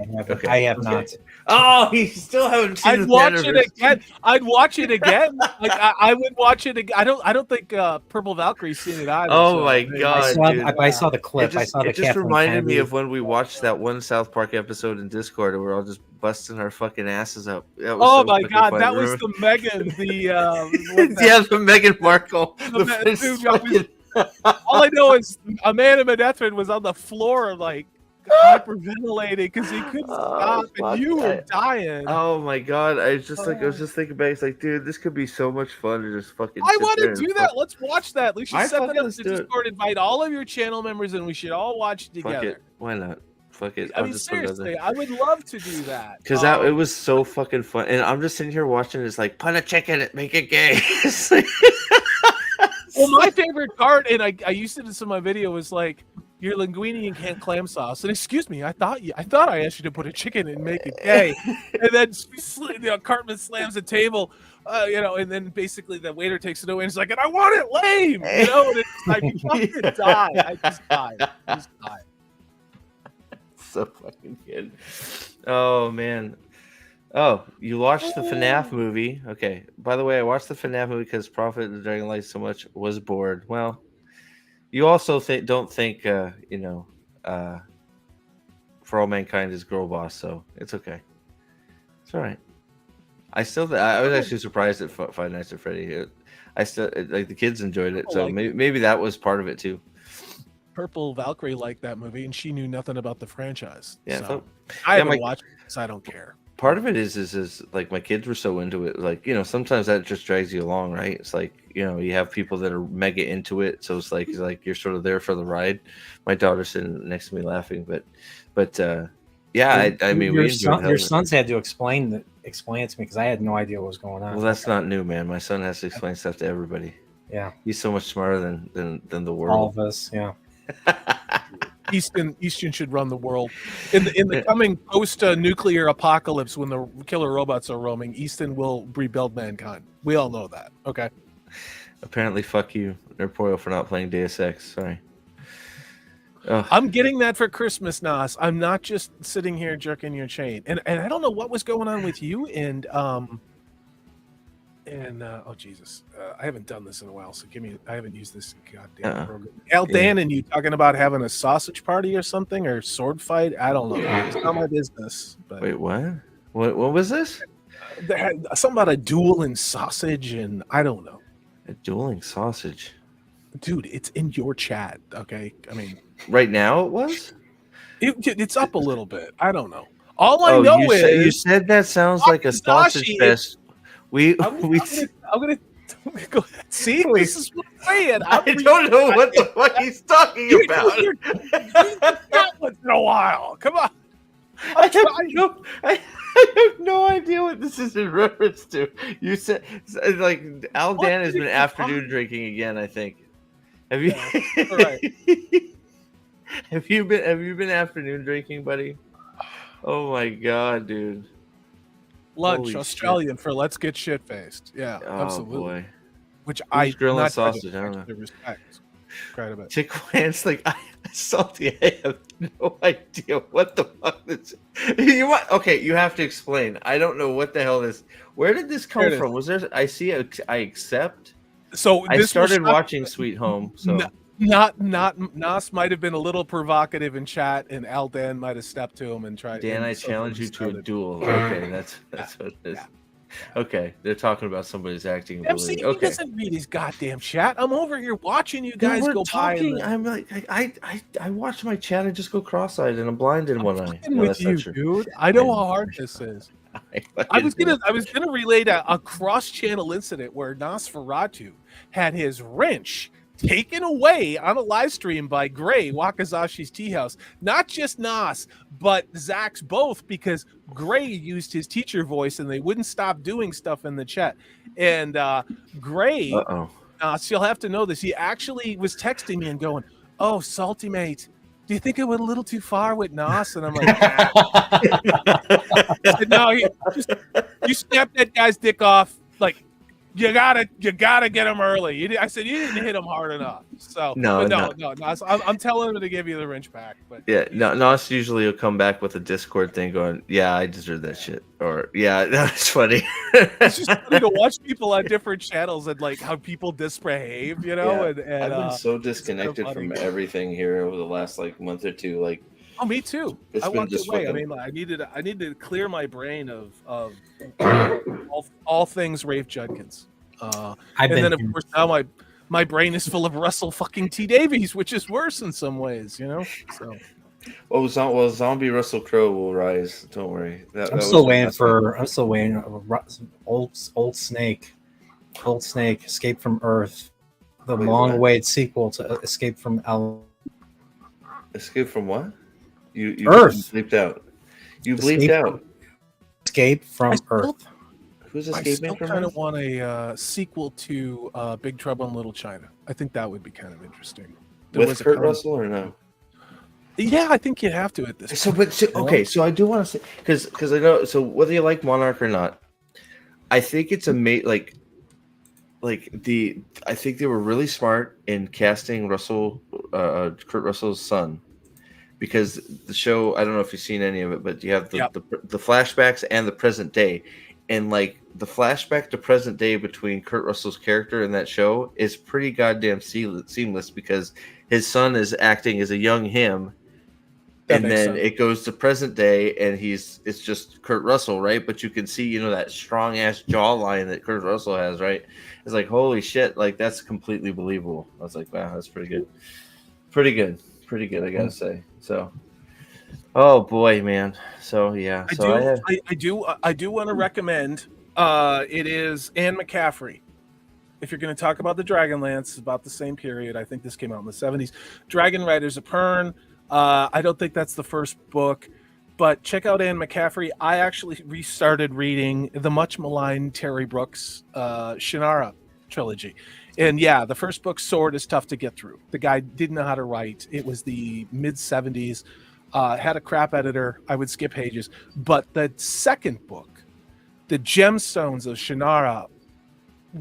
I have not. Oh, you still haven't seen I'd the watch Pandaverse. it again. I'd watch it again. Like I would watch it again. I don't think Purple Valkyrie's seen it either. Oh so my maybe- God, dude. I saw the clip. I saw the It just Kathleen reminded me Kennedy. of when we watched that one South Park episode in Discord and we're all just busting our fucking asses up. That was Oh so my fucking God, fun. that was Remember? the Megan. Yeah, the Meghan Markle. The all I know is Amanda Medethrin was on the floor like hyperventilating because he couldn't stop, fuck. and you were dying. Oh my God! I was just thinking back. It's like, dude, this could be so much fun to just fucking. I sit want there to and do that. Let's watch that. We should I set that fucking up let's to do it. Discord. Invite all of your channel members, and we should all watch it Fuck together. it. Why not? Fuck it. I mean, seriously, I would love to do that. Because it was so fucking fun, and I'm just sitting here watching. It's like put a chicken in it, make it gay. It's like- Well, my favorite part, and I used it in some of my video, was like your linguine and canned clam sauce. And excuse me, I thought I asked you to put a chicken and make it gay. And then Cartman slams the table, and then basically the waiter takes it away and he's like, and I want it lame, and it's like you fucking die. I just died. So fucking good. Oh man. Oh, you watched the FNAF movie? Okay. By the way, I watched the FNAF movie because Prophet of the Dragonlight so much was bored. Well, you also don't think For All Mankind is Girl Boss, so it's okay. It's all right. I was actually surprised at Five Nights at Freddy. I still like the kids enjoyed it, so maybe that was part of it too. Purple Valkyrie liked that movie, and she knew nothing about the franchise. Yeah, so I haven't my- watched it, so I don't care. Part of it is like my kids were so into it. Like, sometimes that just drags you along, right? It's like, you have people that are mega into it. So it's like you're sort of there for the ride. My daughter's sitting next to me laughing, but yeah, I mean, your sons had to explain it to me because I had no idea what was going on. Well, that's not new, man. My son has to explain stuff to everybody. Yeah, he's so much smarter than the world. All of us, yeah. Easton should run the world in the coming post-nuclear apocalypse when the killer robots are roaming. Easton will rebuild mankind. We all know that. Okay. Apparently, fuck you, Nerpoil, for not playing Deus Ex. Sorry. I'm getting that for Christmas, Nas. I'm not just sitting here jerking your chain. And I don't know what was going on with you and oh Jesus, I haven't done this in a while, so I haven't used this goddamn program. Dan and you talking about having a sausage party or something or sword fight? I don't know. It's not my business. But wait, what? What was this? Something about a duel in sausage, and I don't know. A dueling sausage, dude. It's in your chat. Okay, I mean, right now it was. It's up a little bit. I don't know. All I know is you said that sounds like a sausage fest. I'm gonna go ahead. See, this is what I'm saying. I don't know what the fuck he's talking about. Once in a while, come on. I have no idea what this is in reference to. You said like Al Dan has been afternoon drinking again. I think. Have you? Right. Have you been afternoon drinking, buddy? Oh my god, dude. Lunch, Holy Australian shit. for let's get shit faced. Yeah, oh, absolutely. Boy. Which Who's grilling not sausage? I don't know. Respect. Quite a bit. Chick Wans, like Salty, I have no idea what the fuck this. You what? Okay, you have to explain. I don't know what the hell this. Where did this Here come it is. from? Was there? I see. I accept. So I this will started shock- watching Sweet Home. So Not Nas might have been a little provocative in chat, and Dan might have stepped to him and tried. Dan, and I so challenge you to a started. duel. Okay, that's what it is. Yeah. Okay, they're talking about somebody's acting MC, ability. he Okay. doesn't read his goddamn chat. I'm over here watching you Dude, guys we're go by. talking. I'm like, I watch my chat. I just go cross-eyed and I'm blind in one eye. Fucking No, with that's not you, true. dude. I know I- how hard this is. I I was fucking gonna relate a cross-channel incident where Nosferatu had his wrench taken away on a live stream by Gray, Wakazashi's tea house. Not just Nas, but Zach's both, because Gray used his teacher voice and they wouldn't stop doing stuff in the chat. And Gray, Uh-oh. so you'll have to know this. He actually was texting me and going, "Oh, Salty mate, do you think it went a little too far with Nas?" And I'm like, "Nah." I said, "No, you snapped that guy's dick off. Like, you gotta get him early." I said, "You didn't hit him hard enough." So No, no. So I'm telling him to give you the wrench back. But Yeah, no, Nos usually will come back with a Discord thing going, "Yeah, I deserve that shit," or "Yeah, that's funny." it's just funny to watch people on different channels and like how people misbehave, you know. Yeah. And I've been so it's disconnected so funny. from everything here over the last like month or two. Like, Oh, me too. It's I been walked just away. I fucking- mean, I needed to clear my brain of all things Rafe Judkins. I've And been then of course now my brain is full of Russell fucking T Davies, which is worse in some ways, you know. So well, Zombie Russell Crowe will rise. Don't worry. I'm still waiting for old Snake, Escape from Earth, the Wait, long-awaited sequel to Escape from Escape from what? You Earth. bleeped out. You bleeped Escape out. Escape from I still- Earth. Who's I escaping still from kind Earth? of want a sequel to Big Trouble in Little China. I think that would be kind of interesting. There With was a Kurt comic- Russell or no? Yeah, I think you'd have to at this. So, point. but okay, so I do want to say because I know. So whether you like Monarch or not, I think it's like I think they were really smart in casting Kurt Russell's son, because the show, I don't know if you've seen any of it, but you have the flashbacks and the present day, and like the flashback to present day between Kurt Russell's character in that show is pretty goddamn seamless because his son is acting as a young him. That And makes then sense. it goes to present day, and it's just Kurt Russell, right? But you can see, that strong ass jawline that Kurt Russell has, right? It's like, holy shit, like that's completely believable. I was like, wow, that's pretty good, I gotta say. So, oh boy, man. So yeah, I do want to recommend. It is Anne McCaffrey. If you're going to talk about the Dragonlance, it's about the same period. I think this came out in the 70s. Dragon Riders of Pern. I don't think that's the first book, but check out Anne McCaffrey. I actually restarted reading the much maligned Terry Brooks Shannara trilogy. And yeah, the first book, Sword, is tough to get through. The guy didn't know how to write. It was the mid 70s. Had a crap editor. I would skip pages. But the second book, The Gemstones of Shannara,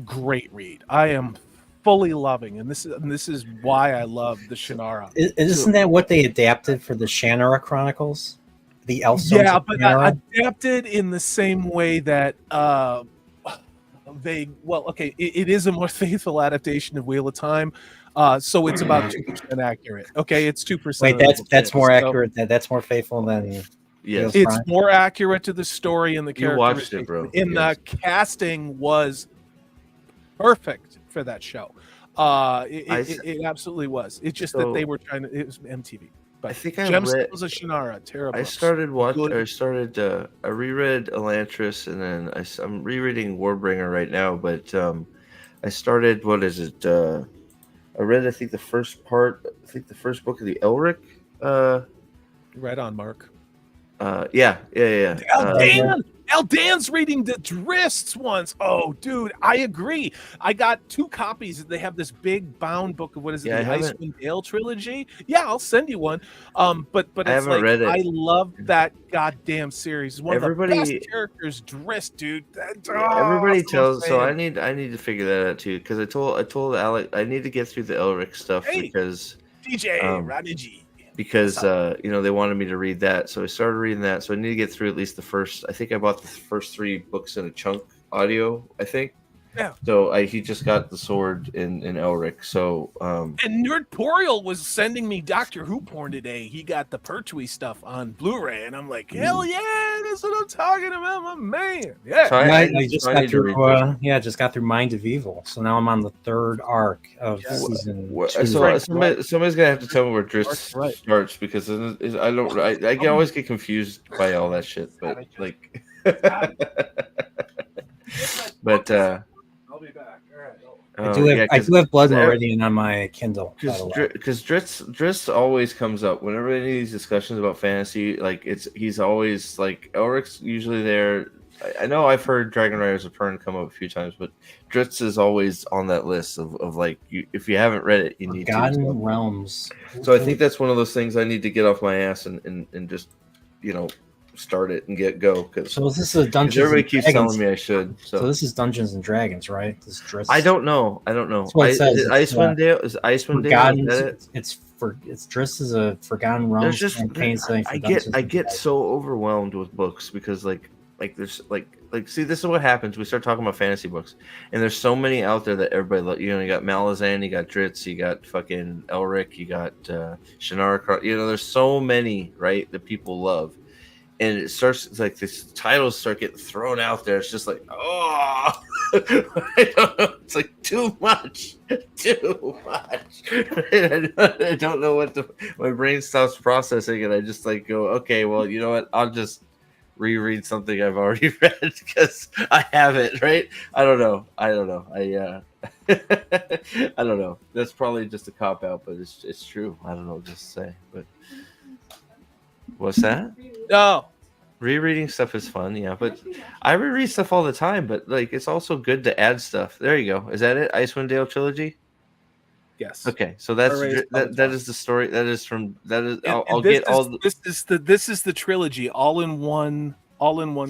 great read. I am fully loving, and this is why I love the Shannara. Isn't that what they adapted for the Shannara Chronicles? The Elfstones Yeah, of but Shannara? adapted in the same way that it is a more faithful adaptation of Wheel of Time. So it's about 2% accurate. Okay, it's 2%. Wait, that's more accurate. That's more faithful than yes, Right. It's more accurate to the story and the You character. watched it, bro. And Yes. the casting was perfect for that show. It absolutely was. It's just that So- they were trying to. It was MTV. But I think I Gemstones of Shannara, terrible. I started watching. Good. I reread Elantris, and then I'm rereading Warbringer right now. But I started. What is it? I read. I think the first book of the Elric. Right on, Mark. Yeah. Dan's reading the Drists ones. Oh, dude, I agree. I got 2 copies. They have this big bound book of what is it, Yeah, I the haven't- Icewind Dale trilogy. Yeah, I'll send you one. But it's I haven't like read it. I love that goddamn series. It's one of the Everybody- best characters, Drist, dude. Everybody that's what I'm tells. So I saying. need to figure that out too, because I told Alec I need to get through the Elric stuff Hey, because DJ Rodney G. because they wanted me to read that, so I started reading that. So I need to get through at least the first. I think I bought the first 3 books in a chunk, audio. I think. Yeah. So he just got the sword in Elric. So And Nerdporial was sending me Doctor Who porn today. He got the Pertwee stuff on Blu-ray, and I'm like, hell yeah, that's what I'm talking about, my man. Yeah. So I just got through. Just got through Mind of Evil. So now I'm on the 3rd arc of season 2. So somebody's gonna have to tell me where Drizzt starts, because I can always get confused by all that shit. But like, but I'll be back. All right. I do have Blood Meridian on my Kindle. Because Drizzt always comes up whenever any of these discussions about fantasy. Like he's always like Elric's usually there. I know I've heard Dragon Riders of Pern come up a few times, but Drizzt is always on that list of like if you haven't read it, you need to. Forgotten Realms. So I think that's one of those things I need to get off my ass and just start it and go. So this is a Dungeons. Everybody keeps telling me I should. So this is Dungeons and Dragons, right? This Drizzt. I don't know. That's what it says. Is Icewind Dale? Is Icewind Dale? It's Drizzt is a Forgotten Realms campaign setting. I get so overwhelmed with books because like there's like see, this is what happens. We start talking about fantasy books, and there's so many out there that everybody you got Malazan, you got Drizzt, you got fucking Elric, you got Shannara. There's so many, right, that people love. And it's like these titles start getting thrown out there. It's just like, oh, I don't know. It's like too much. I don't know what my brain stops processing, and I just like go, okay, well, you know what? I'll just reread something I've already read because I have it, right? I don't know. I don't know. That's probably just a cop out, but it's true. I don't know what to say, but. What's that? No. Rereading stuff is fun, yeah, but I reread stuff all the time, but like it's also good to add stuff. There you go. Is that it? Icewind Dale trilogy? Yes. Okay, so that is the story. That is from that is. I'll get all. This is the trilogy all in one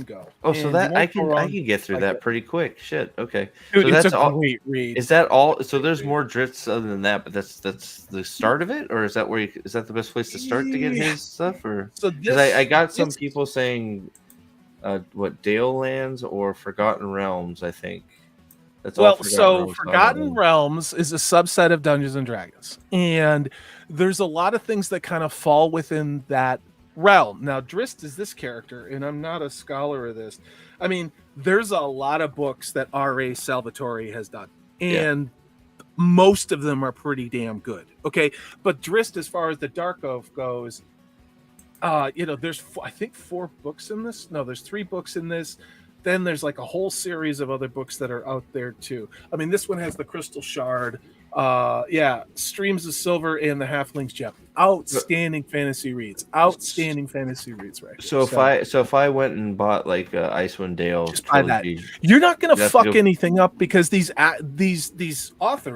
go. Oh, so that I can get through that pretty quick. Shit. Okay. Dude, so it's a great read. Is that all? So there's more Drizzt other than that, but that's the start of it, or is that is that the best place to start to get his stuff? Or because I got some people saying, what Dale Lands or Forgotten Realms, I think. Forgotten Realms is a subset of Dungeons and Dragons, and there's a lot of things that kind of fall within that realm. Now, Drizzt is this character, and I'm not a scholar of this. I mean, there's a lot of books that R.A. Salvatore has done, and most of them are pretty damn good. Okay, but Drizzt, as far as the Dark Oath goes, there's I think 4 books in this. No, there's 3 books in this. Then there's like a whole series of other books that are out there too. I mean, this one has the Crystal Shard, Streams of Silver, and the Halfling's Gem. Outstanding fantasy reads, right? So if I went and bought like Icewind Dale trilogy, you're not gonna fuck anything up because these authors,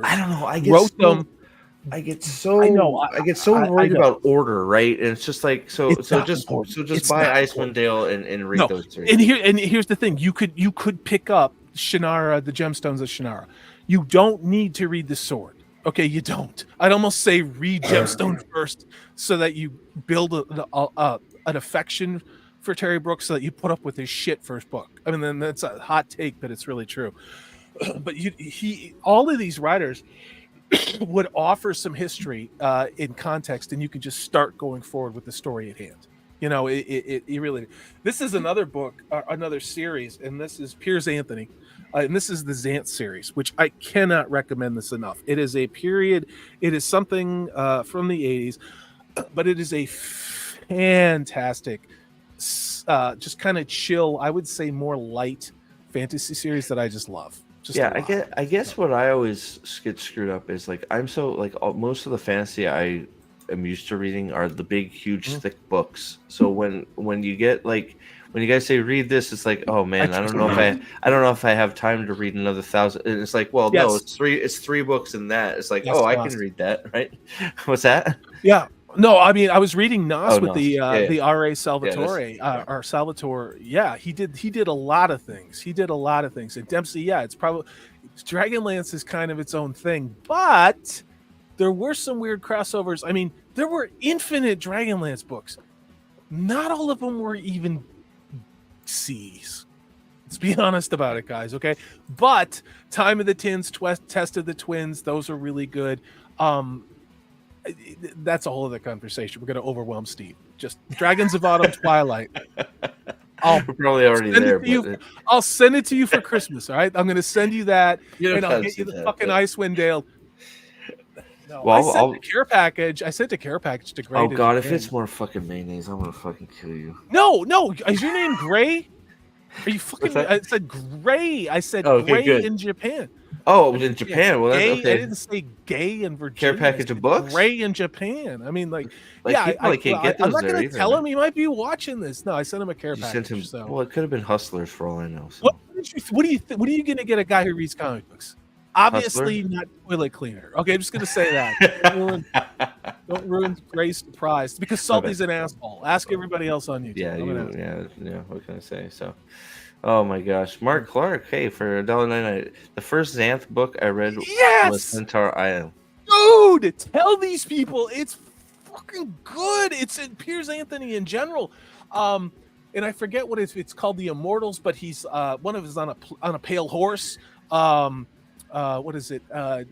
I don't know, I get so worried about order, right? And it's just like just buy Icewind Dale and read those 3. And here's the thing: you could pick up Shannara, the Gemstones of Shannara. You don't need to read the sword. Okay, you don't. I'd almost say read Gemstone first, so that you build an affection for Terry Brooks, so that you put up with his shit first book. I mean, then that's a hot take, but it's really true. But all of these writers would offer some history in context, and you can just start going forward with the story at hand. It really. This is another book, another series, and this is Piers Anthony, and this is the Xanth series, which I cannot recommend this enough. It is a period. It is something from the 80s, but it is a fantastic, just kind of chill. I would say more light fantasy series that I just love. I guess what I always get screwed up is like I'm so like most of the fantasy I am used to reading are the big, huge, thick books. So when you get like when you guys say read this, it's like, oh man, I don't know if I have time to read another 1,000. And it's like, well, no, it's three books in that. It's like, I can read that, right? What's that? Yeah. No, I mean, I was reading Nos with the R.A. Salvatore, or Salvatore. Yeah, he did a lot of things. And Dempsey, it's probably Dragonlance is kind of its own thing, but there were some weird crossovers. I mean, there were infinite Dragonlance books. Not all of them were even C's. Let's be honest about it, guys. Okay, but Time of the Tins, Test of the Twins, those are really good. That's a whole other conversation. We're going to overwhelm Steve. Just Dragons of Autumn, Twilight. We're probably already there. I'll send it to you for Christmas. All right, I'm going to send you that, and I'll get you the fucking Icewind Dale. No, well, I sent the care package. I sent the care package to Gray. Oh God, if it's more fucking mayonnaise, I'm gonna fucking kill you. No, is your name Gray? Are you fucking? I said Gray. I said Gray good. in Japan. Oh, in Japan. Well, gay, that's okay. I didn't say gay in Virginia. Care package of books. Gray in Japan. I mean, he probably can't get those. I'm not going to tell him. He might be watching this. No, I sent him a care package. Sent him, so. Well, it could have been Hustlers for all I know. So. What are you going to get a guy who reads comic books? Obviously not toilet cleaner. Okay, I'm just going to say that. Don't ruin Gray's surprise because Salty's an asshole. Ask everybody else on YouTube. Yeah. What can I say? So, oh my gosh, Mark Clark. Hey, for $1.99, the first Xanth book I read was Centaur Island. Dude, tell these people it's fucking good. It's in Piers Anthony in general. And I forget what it's called, The Immortals, but he's one of us on a pale horse. What is it? Oh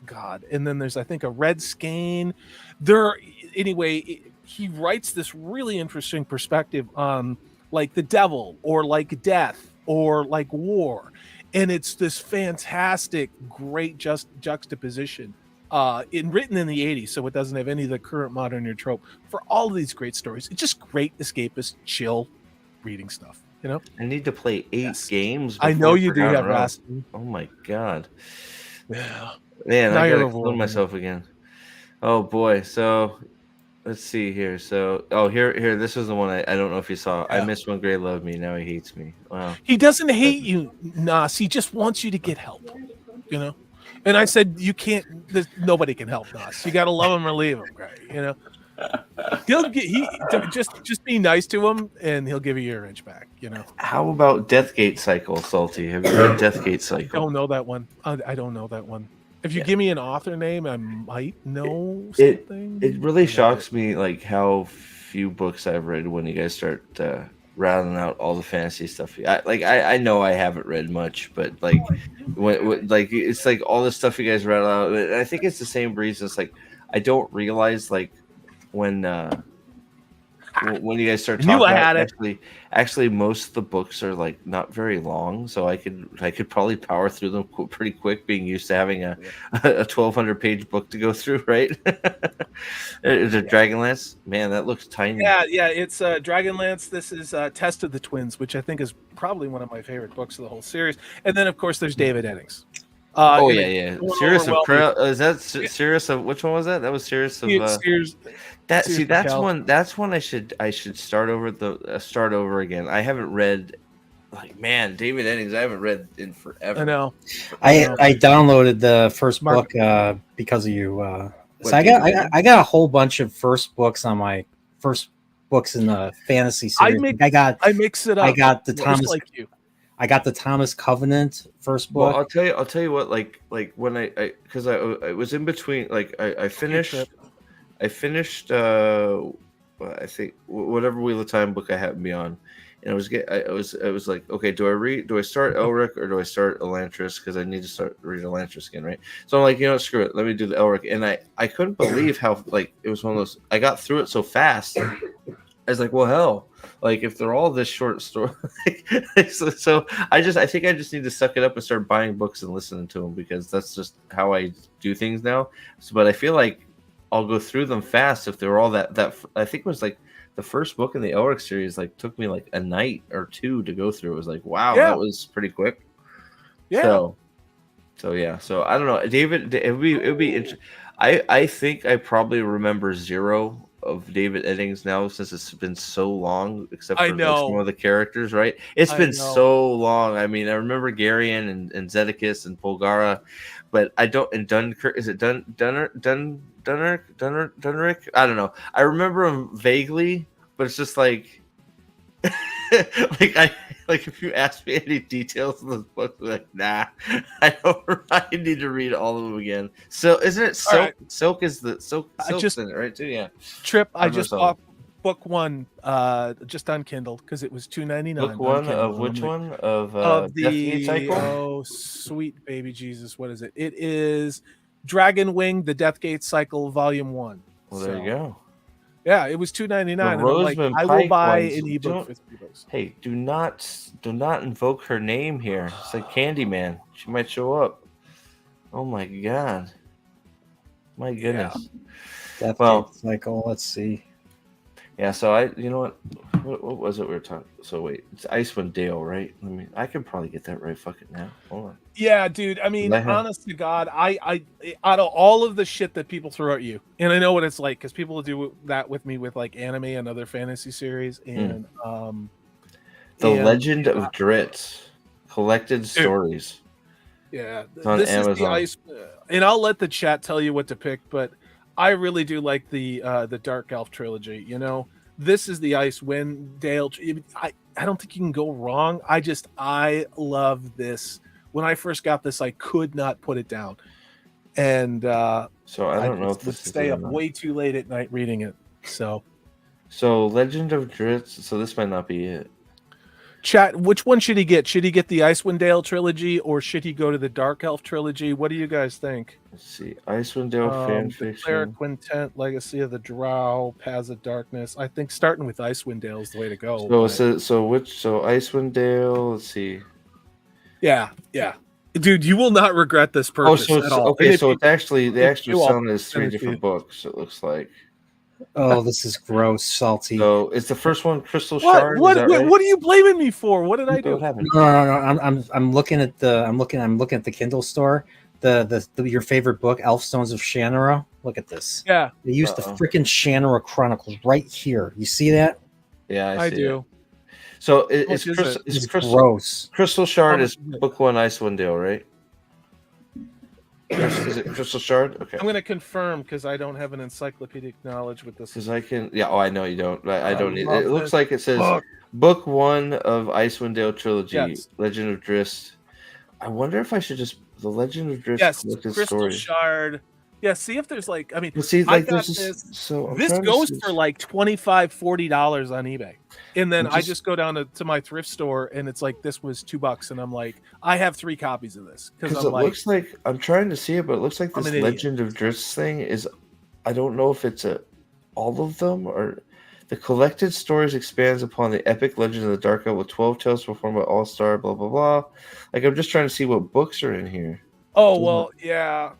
God. And then there's, I think, a red skein. He writes this really interesting perspective on like the devil or like death or like war. And it's this fantastic, great juxtaposition written in the 80s. So it doesn't have any of the current modern or trope for all of these great stories. It's just great escapist, chill reading stuff. You know, I need to play 8 games. I know you do have Rastin. Oh my God. Yeah. Man, I gotta kill myself again. Oh boy. So let's see here. So here. This was the one I don't know if you saw. Yeah. I missed when Gray loved me. Now he hates me. Wow. He doesn't hate you, Nas. He just wants you to get help. You know. And I said you can't. Nobody can help Nas. You got to love him or leave him, Gray. You know. Just be nice to him, and he'll give you your inch back. You know. How about Deathgate Cycle, Salty? Have you read Deathgate Cycle? I don't know that one. I don't know that one. If you give me an author name, I might know something. It really shocks me, like how few books I've read when you guys start rattling out all the fantasy stuff. I know I haven't read much, but like it's like all the stuff you guys rattle out. And I think it's the same reason. It's like I don't realize like when you guys start talking about actually most of the books are like not very long, so I could probably power through them pretty quick, being used to having a 1,200 page book to go through, right? Is it Dragonlance? Man, that looks tiny. Yeah, it's Dragonlance. This is Test of the Twins, which I think is probably one of my favorite books of the whole series. And then of course there's David Eddings. Serious of is that Serious of which one was that? That was Serious of that's one I should start over again. I haven't read David Eddings I haven't read in forever. I know. I downloaded the first book because of you. So I got a whole bunch of first books on my first books in the fantasy series. I mix it up. I got the Thomas like you. I got the Thomas Covenant first book. Well, I'll tell you what. Like when I was in between. Like I finished. I think whatever Wheel of Time book I happened to be on, and I was like, okay, do I start Elric or do I start Elantris? Because I need to start reading Elantris again, right? So I'm like, screw it, let me do the Elric, and I couldn't believe how it was one of those. I got through it so fast. I was like, well, hell, like if they're all this short story, so I think I just need to suck it up and start buying books and listening to them, because that's just how I do things now. So, but I feel like I'll go through them fast if they're all that. I think it was like the first book in the Elric series took me like a night or two to go through. It was like, wow, that was pretty quick. Yeah. So yeah. So I don't know, David. It would be interesting. I think I probably remember zero of David Eddings now, since it's been so long, except for some of the characters, right? It's been so long. I mean, I remember Garion and Zedekis and Polgara, but I don't. And Dunkirk, is it Dunrick? I don't know. I remember him vaguely, but it's just like like if you ask me any details of this book, I'm like, nah, I don't. I need to read all of them again. So isn't it Silk? right. Silk is the Silk. I Silk's just- in it, right? Too, yeah. Trip, I Remember just some. bought book 1 just on Kindle because it was $2.99. Book on 1 Kindle, of and which I'm like, one of of Destiny the Cycle? oh sweet baby Jesus, what is it? It is Dragon Wing: The Deathgate Cycle Volume 1. Well, there you go. Yeah, it was $2.99, and I'm like, Rosamund I will Pike buy ones, an ebook don't- for $3. Hey, do not invoke her name here. It's like Candyman. She might show up. Oh my god. My goodness. Death Well- Gate Cycle. Let's see. Yeah, so you know what was it we were talking? So wait, it's Icewind Dale, right? I can probably get that right. Fuck it now. Hold on. Yeah, dude. I mean, I have- honest to God, I out of all of the shit that people throw at you, and I know what it's like because people do that with me with like anime and other fantasy series, and The and- Legend of Dritz, collected stories. yeah, It's on this is the Amazon. ice, and I'll let the chat tell you what to pick, but I really do like the Dark Elf trilogy. You know, this is the Icewind Dale. I don't think you can go wrong. I love this. When I first got this, I could not put it down, and So I don't know if just would this is stay it or up not. way too late at night reading it. So, Legend of Dritz. So this might not be it. chat, which one should he get? Should he get the Icewind Dale trilogy, or should he go to the Dark Elf trilogy? What do you guys think? Let's see. Icewind Dale fan The fiction. Cleric Quintet, Legacy of the Drow, Paths of Darkness. I think starting with Icewind Dale is the way to go. So but- so Icewind Dale. Let's see. yeah, dude, you will not regret this purchase So it's at all. okay. And if So you- it's actually they if actually you all- selling it as 3 send it to different you. books. It looks like. Oh, this is gross, salty. So is the first one Crystal Shard? what Is that right? what are you blaming me for? What did I do? What happened? No. I'm looking at I'm looking at the Kindle store. The your favorite book, Elfstones of Shannara. Look at this. Yeah, They used the Uh-oh. freaking Shannara Chronicles right here. You see that? Yeah, I see do. it. So much it's is Crystal, it? it's It's Crystal, gross. Crystal Shard How is much is it? book 1 Icewind Dale, right? Is it Crystal Shard? Okay. I'm going to confirm because I don't have an encyclopedic knowledge with this. Because I can, yeah. Oh, I know you don't. I don't need. love It looks this like it says book. book 1 of Icewind Dale trilogy, Yes. Legend of Drizzt. I wonder if I should just the Legend of Drizzt Yes, collected Crystal stories. Shard. Yeah, see if there's like, I mean, Well, see, I like got there's this. just so I'm This trying to goes see- for like $25-$40 on eBay, and then I'm I just- just go down to my thrift store and it's like this was $2, and I'm like, I have 3 copies of this because Because I'm it like, looks like I'm trying to see it, but it looks like I'm this an idiot. Legend of Drizzt thing is. I don't know if it's all of them or the collected stories expands upon the epic legend of the Dark Elf with 12 tales performed by All Star. Blah blah blah. Like I'm just trying to see what books are in here. oh well, yeah.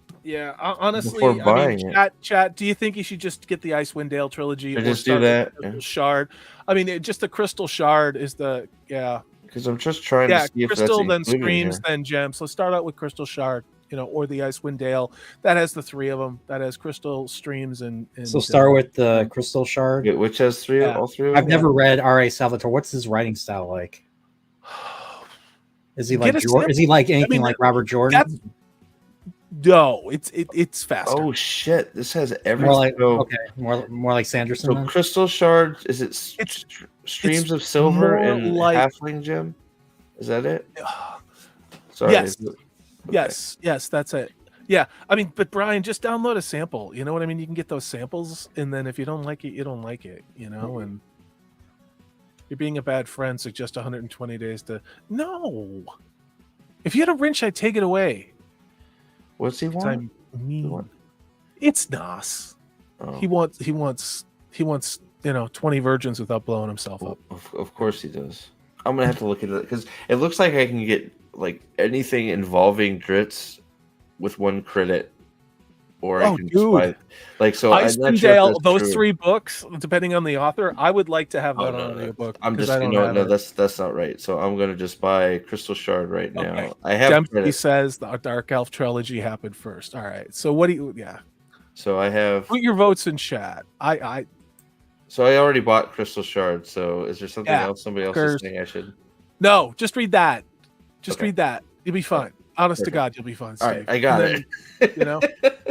Honestly, Before I mean, buying it. chat. Do you think you should just get the Icewind Dale trilogy Or or just do start with that, the Crystal yeah. Shard? I mean, just the Crystal Shard is the Because I'm just trying to see if Crystal, that's then included in Screams, here. then Gems. So start out with Crystal Shard, or the Icewind Dale. That has the 3 of them. That has Crystal, Streams, and So start with the Crystal Shard. Wait, which has 3? Yeah. All 3 of I've them? never read R.A. Salvatore. What's his writing style like? Is he Get like a Is he like anything mean, like Robert Jordan? that's- No, it's faster. Oh shit! This has everything. More like So- okay, more like Sanderson. So then? Crystal Shard is it It's- Streams of Silver more and like- Halfling Gem? Is that it? Sorry. Yes. is it- Yes, that's it. Yeah, I mean, but Brian, just download a sample. You know what I mean? You can get those samples, and then if you don't like it, you don't like it. And you're being a bad friend. Suggest 120 days to no. If you had a wrench, I'd take it away. What's he 'Cause want? I'm mean. What? It's Nas. Oh, He wants 20 virgins without blowing himself up. of course he does. I'm gonna have to look into it because it looks like I can get like anything involving Dritz with 1 credit, or I Oh, can just dude. buy like so. I'm not Icewind sure if Dale, that's those true. 3 books, depending on the author, I would like to have Oh, that no, on no. a book. I'm just I don't no, have it. that's not right. So I'm gonna just buy Crystal Shard right now. Okay. I have Dempsey credit, says the Dark Elf trilogy happened first. All right. So what do you? Yeah. so I have. Put your votes in chat. I So I already bought Crystal Shard. So is there something Yeah, else somebody else fuckers. is saying I should? no. Just read that. Just Okay. read that. You'll be fine. Honest to Perfect. God, you'll be fine. All right, Steve. I got And it. then,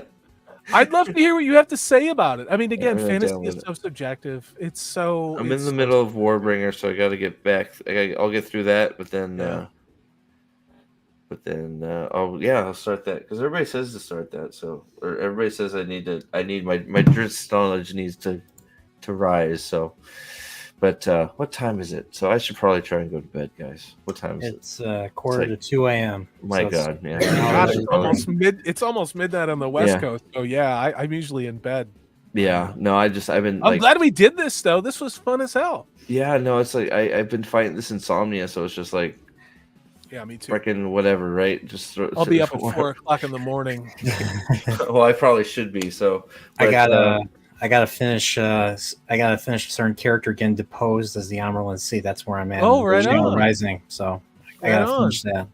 I'd love to hear what you have to say about it. I mean, again, I'm gonna fantasy download is it. so subjective. It's so. I'm it's in the so- middle of Warbringer, so I got to get back. I'll get through that, but then, Yeah. I'll start that because everybody says to start that. So, or everybody says I need my Dritz knowledge needs to rise. So, but what time is it? So I should probably try and go to bed, guys. What time is it? It's quarter to 2 a.m. My so it's- God, yeah. Gosh, Yeah. it's almost It's almost midnight on the West Yeah. Coast. So yeah, I'm usually in bed. Yeah, no, I've been I'm glad we did this though. This was fun as hell. yeah, no, it's like I've been fighting this insomnia, so it's just like Yeah, me too. freaking whatever, right? Just I'll be up at 4:00 in the morning. Well, I probably should be. So I gotta finish a certain character getting deposed as the Amaryllis Sea. That's where I'm at. Oh, in right Channel on. Rising. So I Right gotta on. finish that.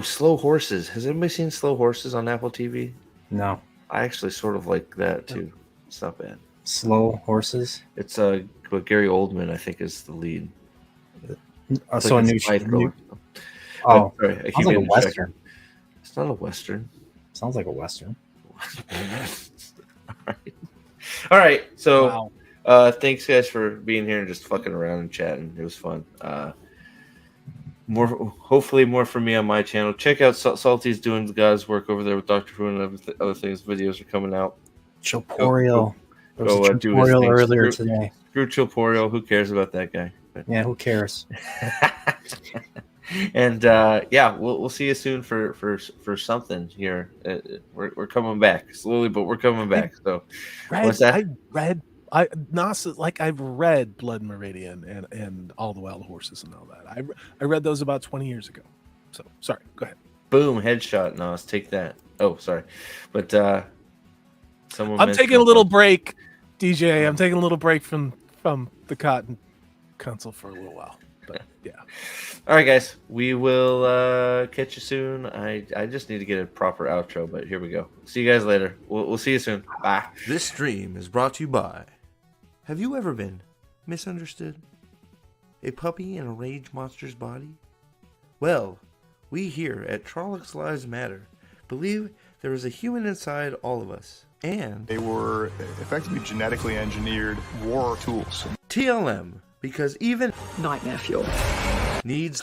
Slow Horses. Has anybody seen Slow Horses on Apple TV? No, I actually sort of like that too. It's not bad. Slow Horses. It's what Gary Oldman I think is the lead. It's So like a a new. spy thriller. Oh, Sorry, I keep sounds like a getting distracted. western. It's not a western. Sounds like a western. All right. So Wow. thanks guys for being here and just fucking around and chatting. It was fun. Hopefully more from me on my channel. Check out Salty's doing God's work over there with Dr. Who and other things. Videos are coming out. Chilporial. There was Go, a do his Chilporial thing. earlier Screw- today. Screw Chilporial. Who cares about that guy? But, Yeah, who cares? and we'll see you soon for something here. We're coming back slowly, but we're coming back. So what's that? I've read Blood Meridian and All the Wild Horses and all that. I read those about 20 years ago. So sorry, go ahead. Boom, headshot. Nos, take that. Oh, sorry, but someone. I'm taking a little break, DJ. I'm taking a little break from the Cotton console for a little while. But yeah. All right, guys. We will catch you soon. I just need to get a proper outro, but here we go. See you guys later. We'll see you soon. Bye. This stream is brought to you by... Have you ever been misunderstood? A puppy in a rage monster's body? Well, we here at Trollocs Lives Matter believe there is a human inside all of us. And They were effectively genetically engineered war tools. TLM, because even Nightmare fuel. needs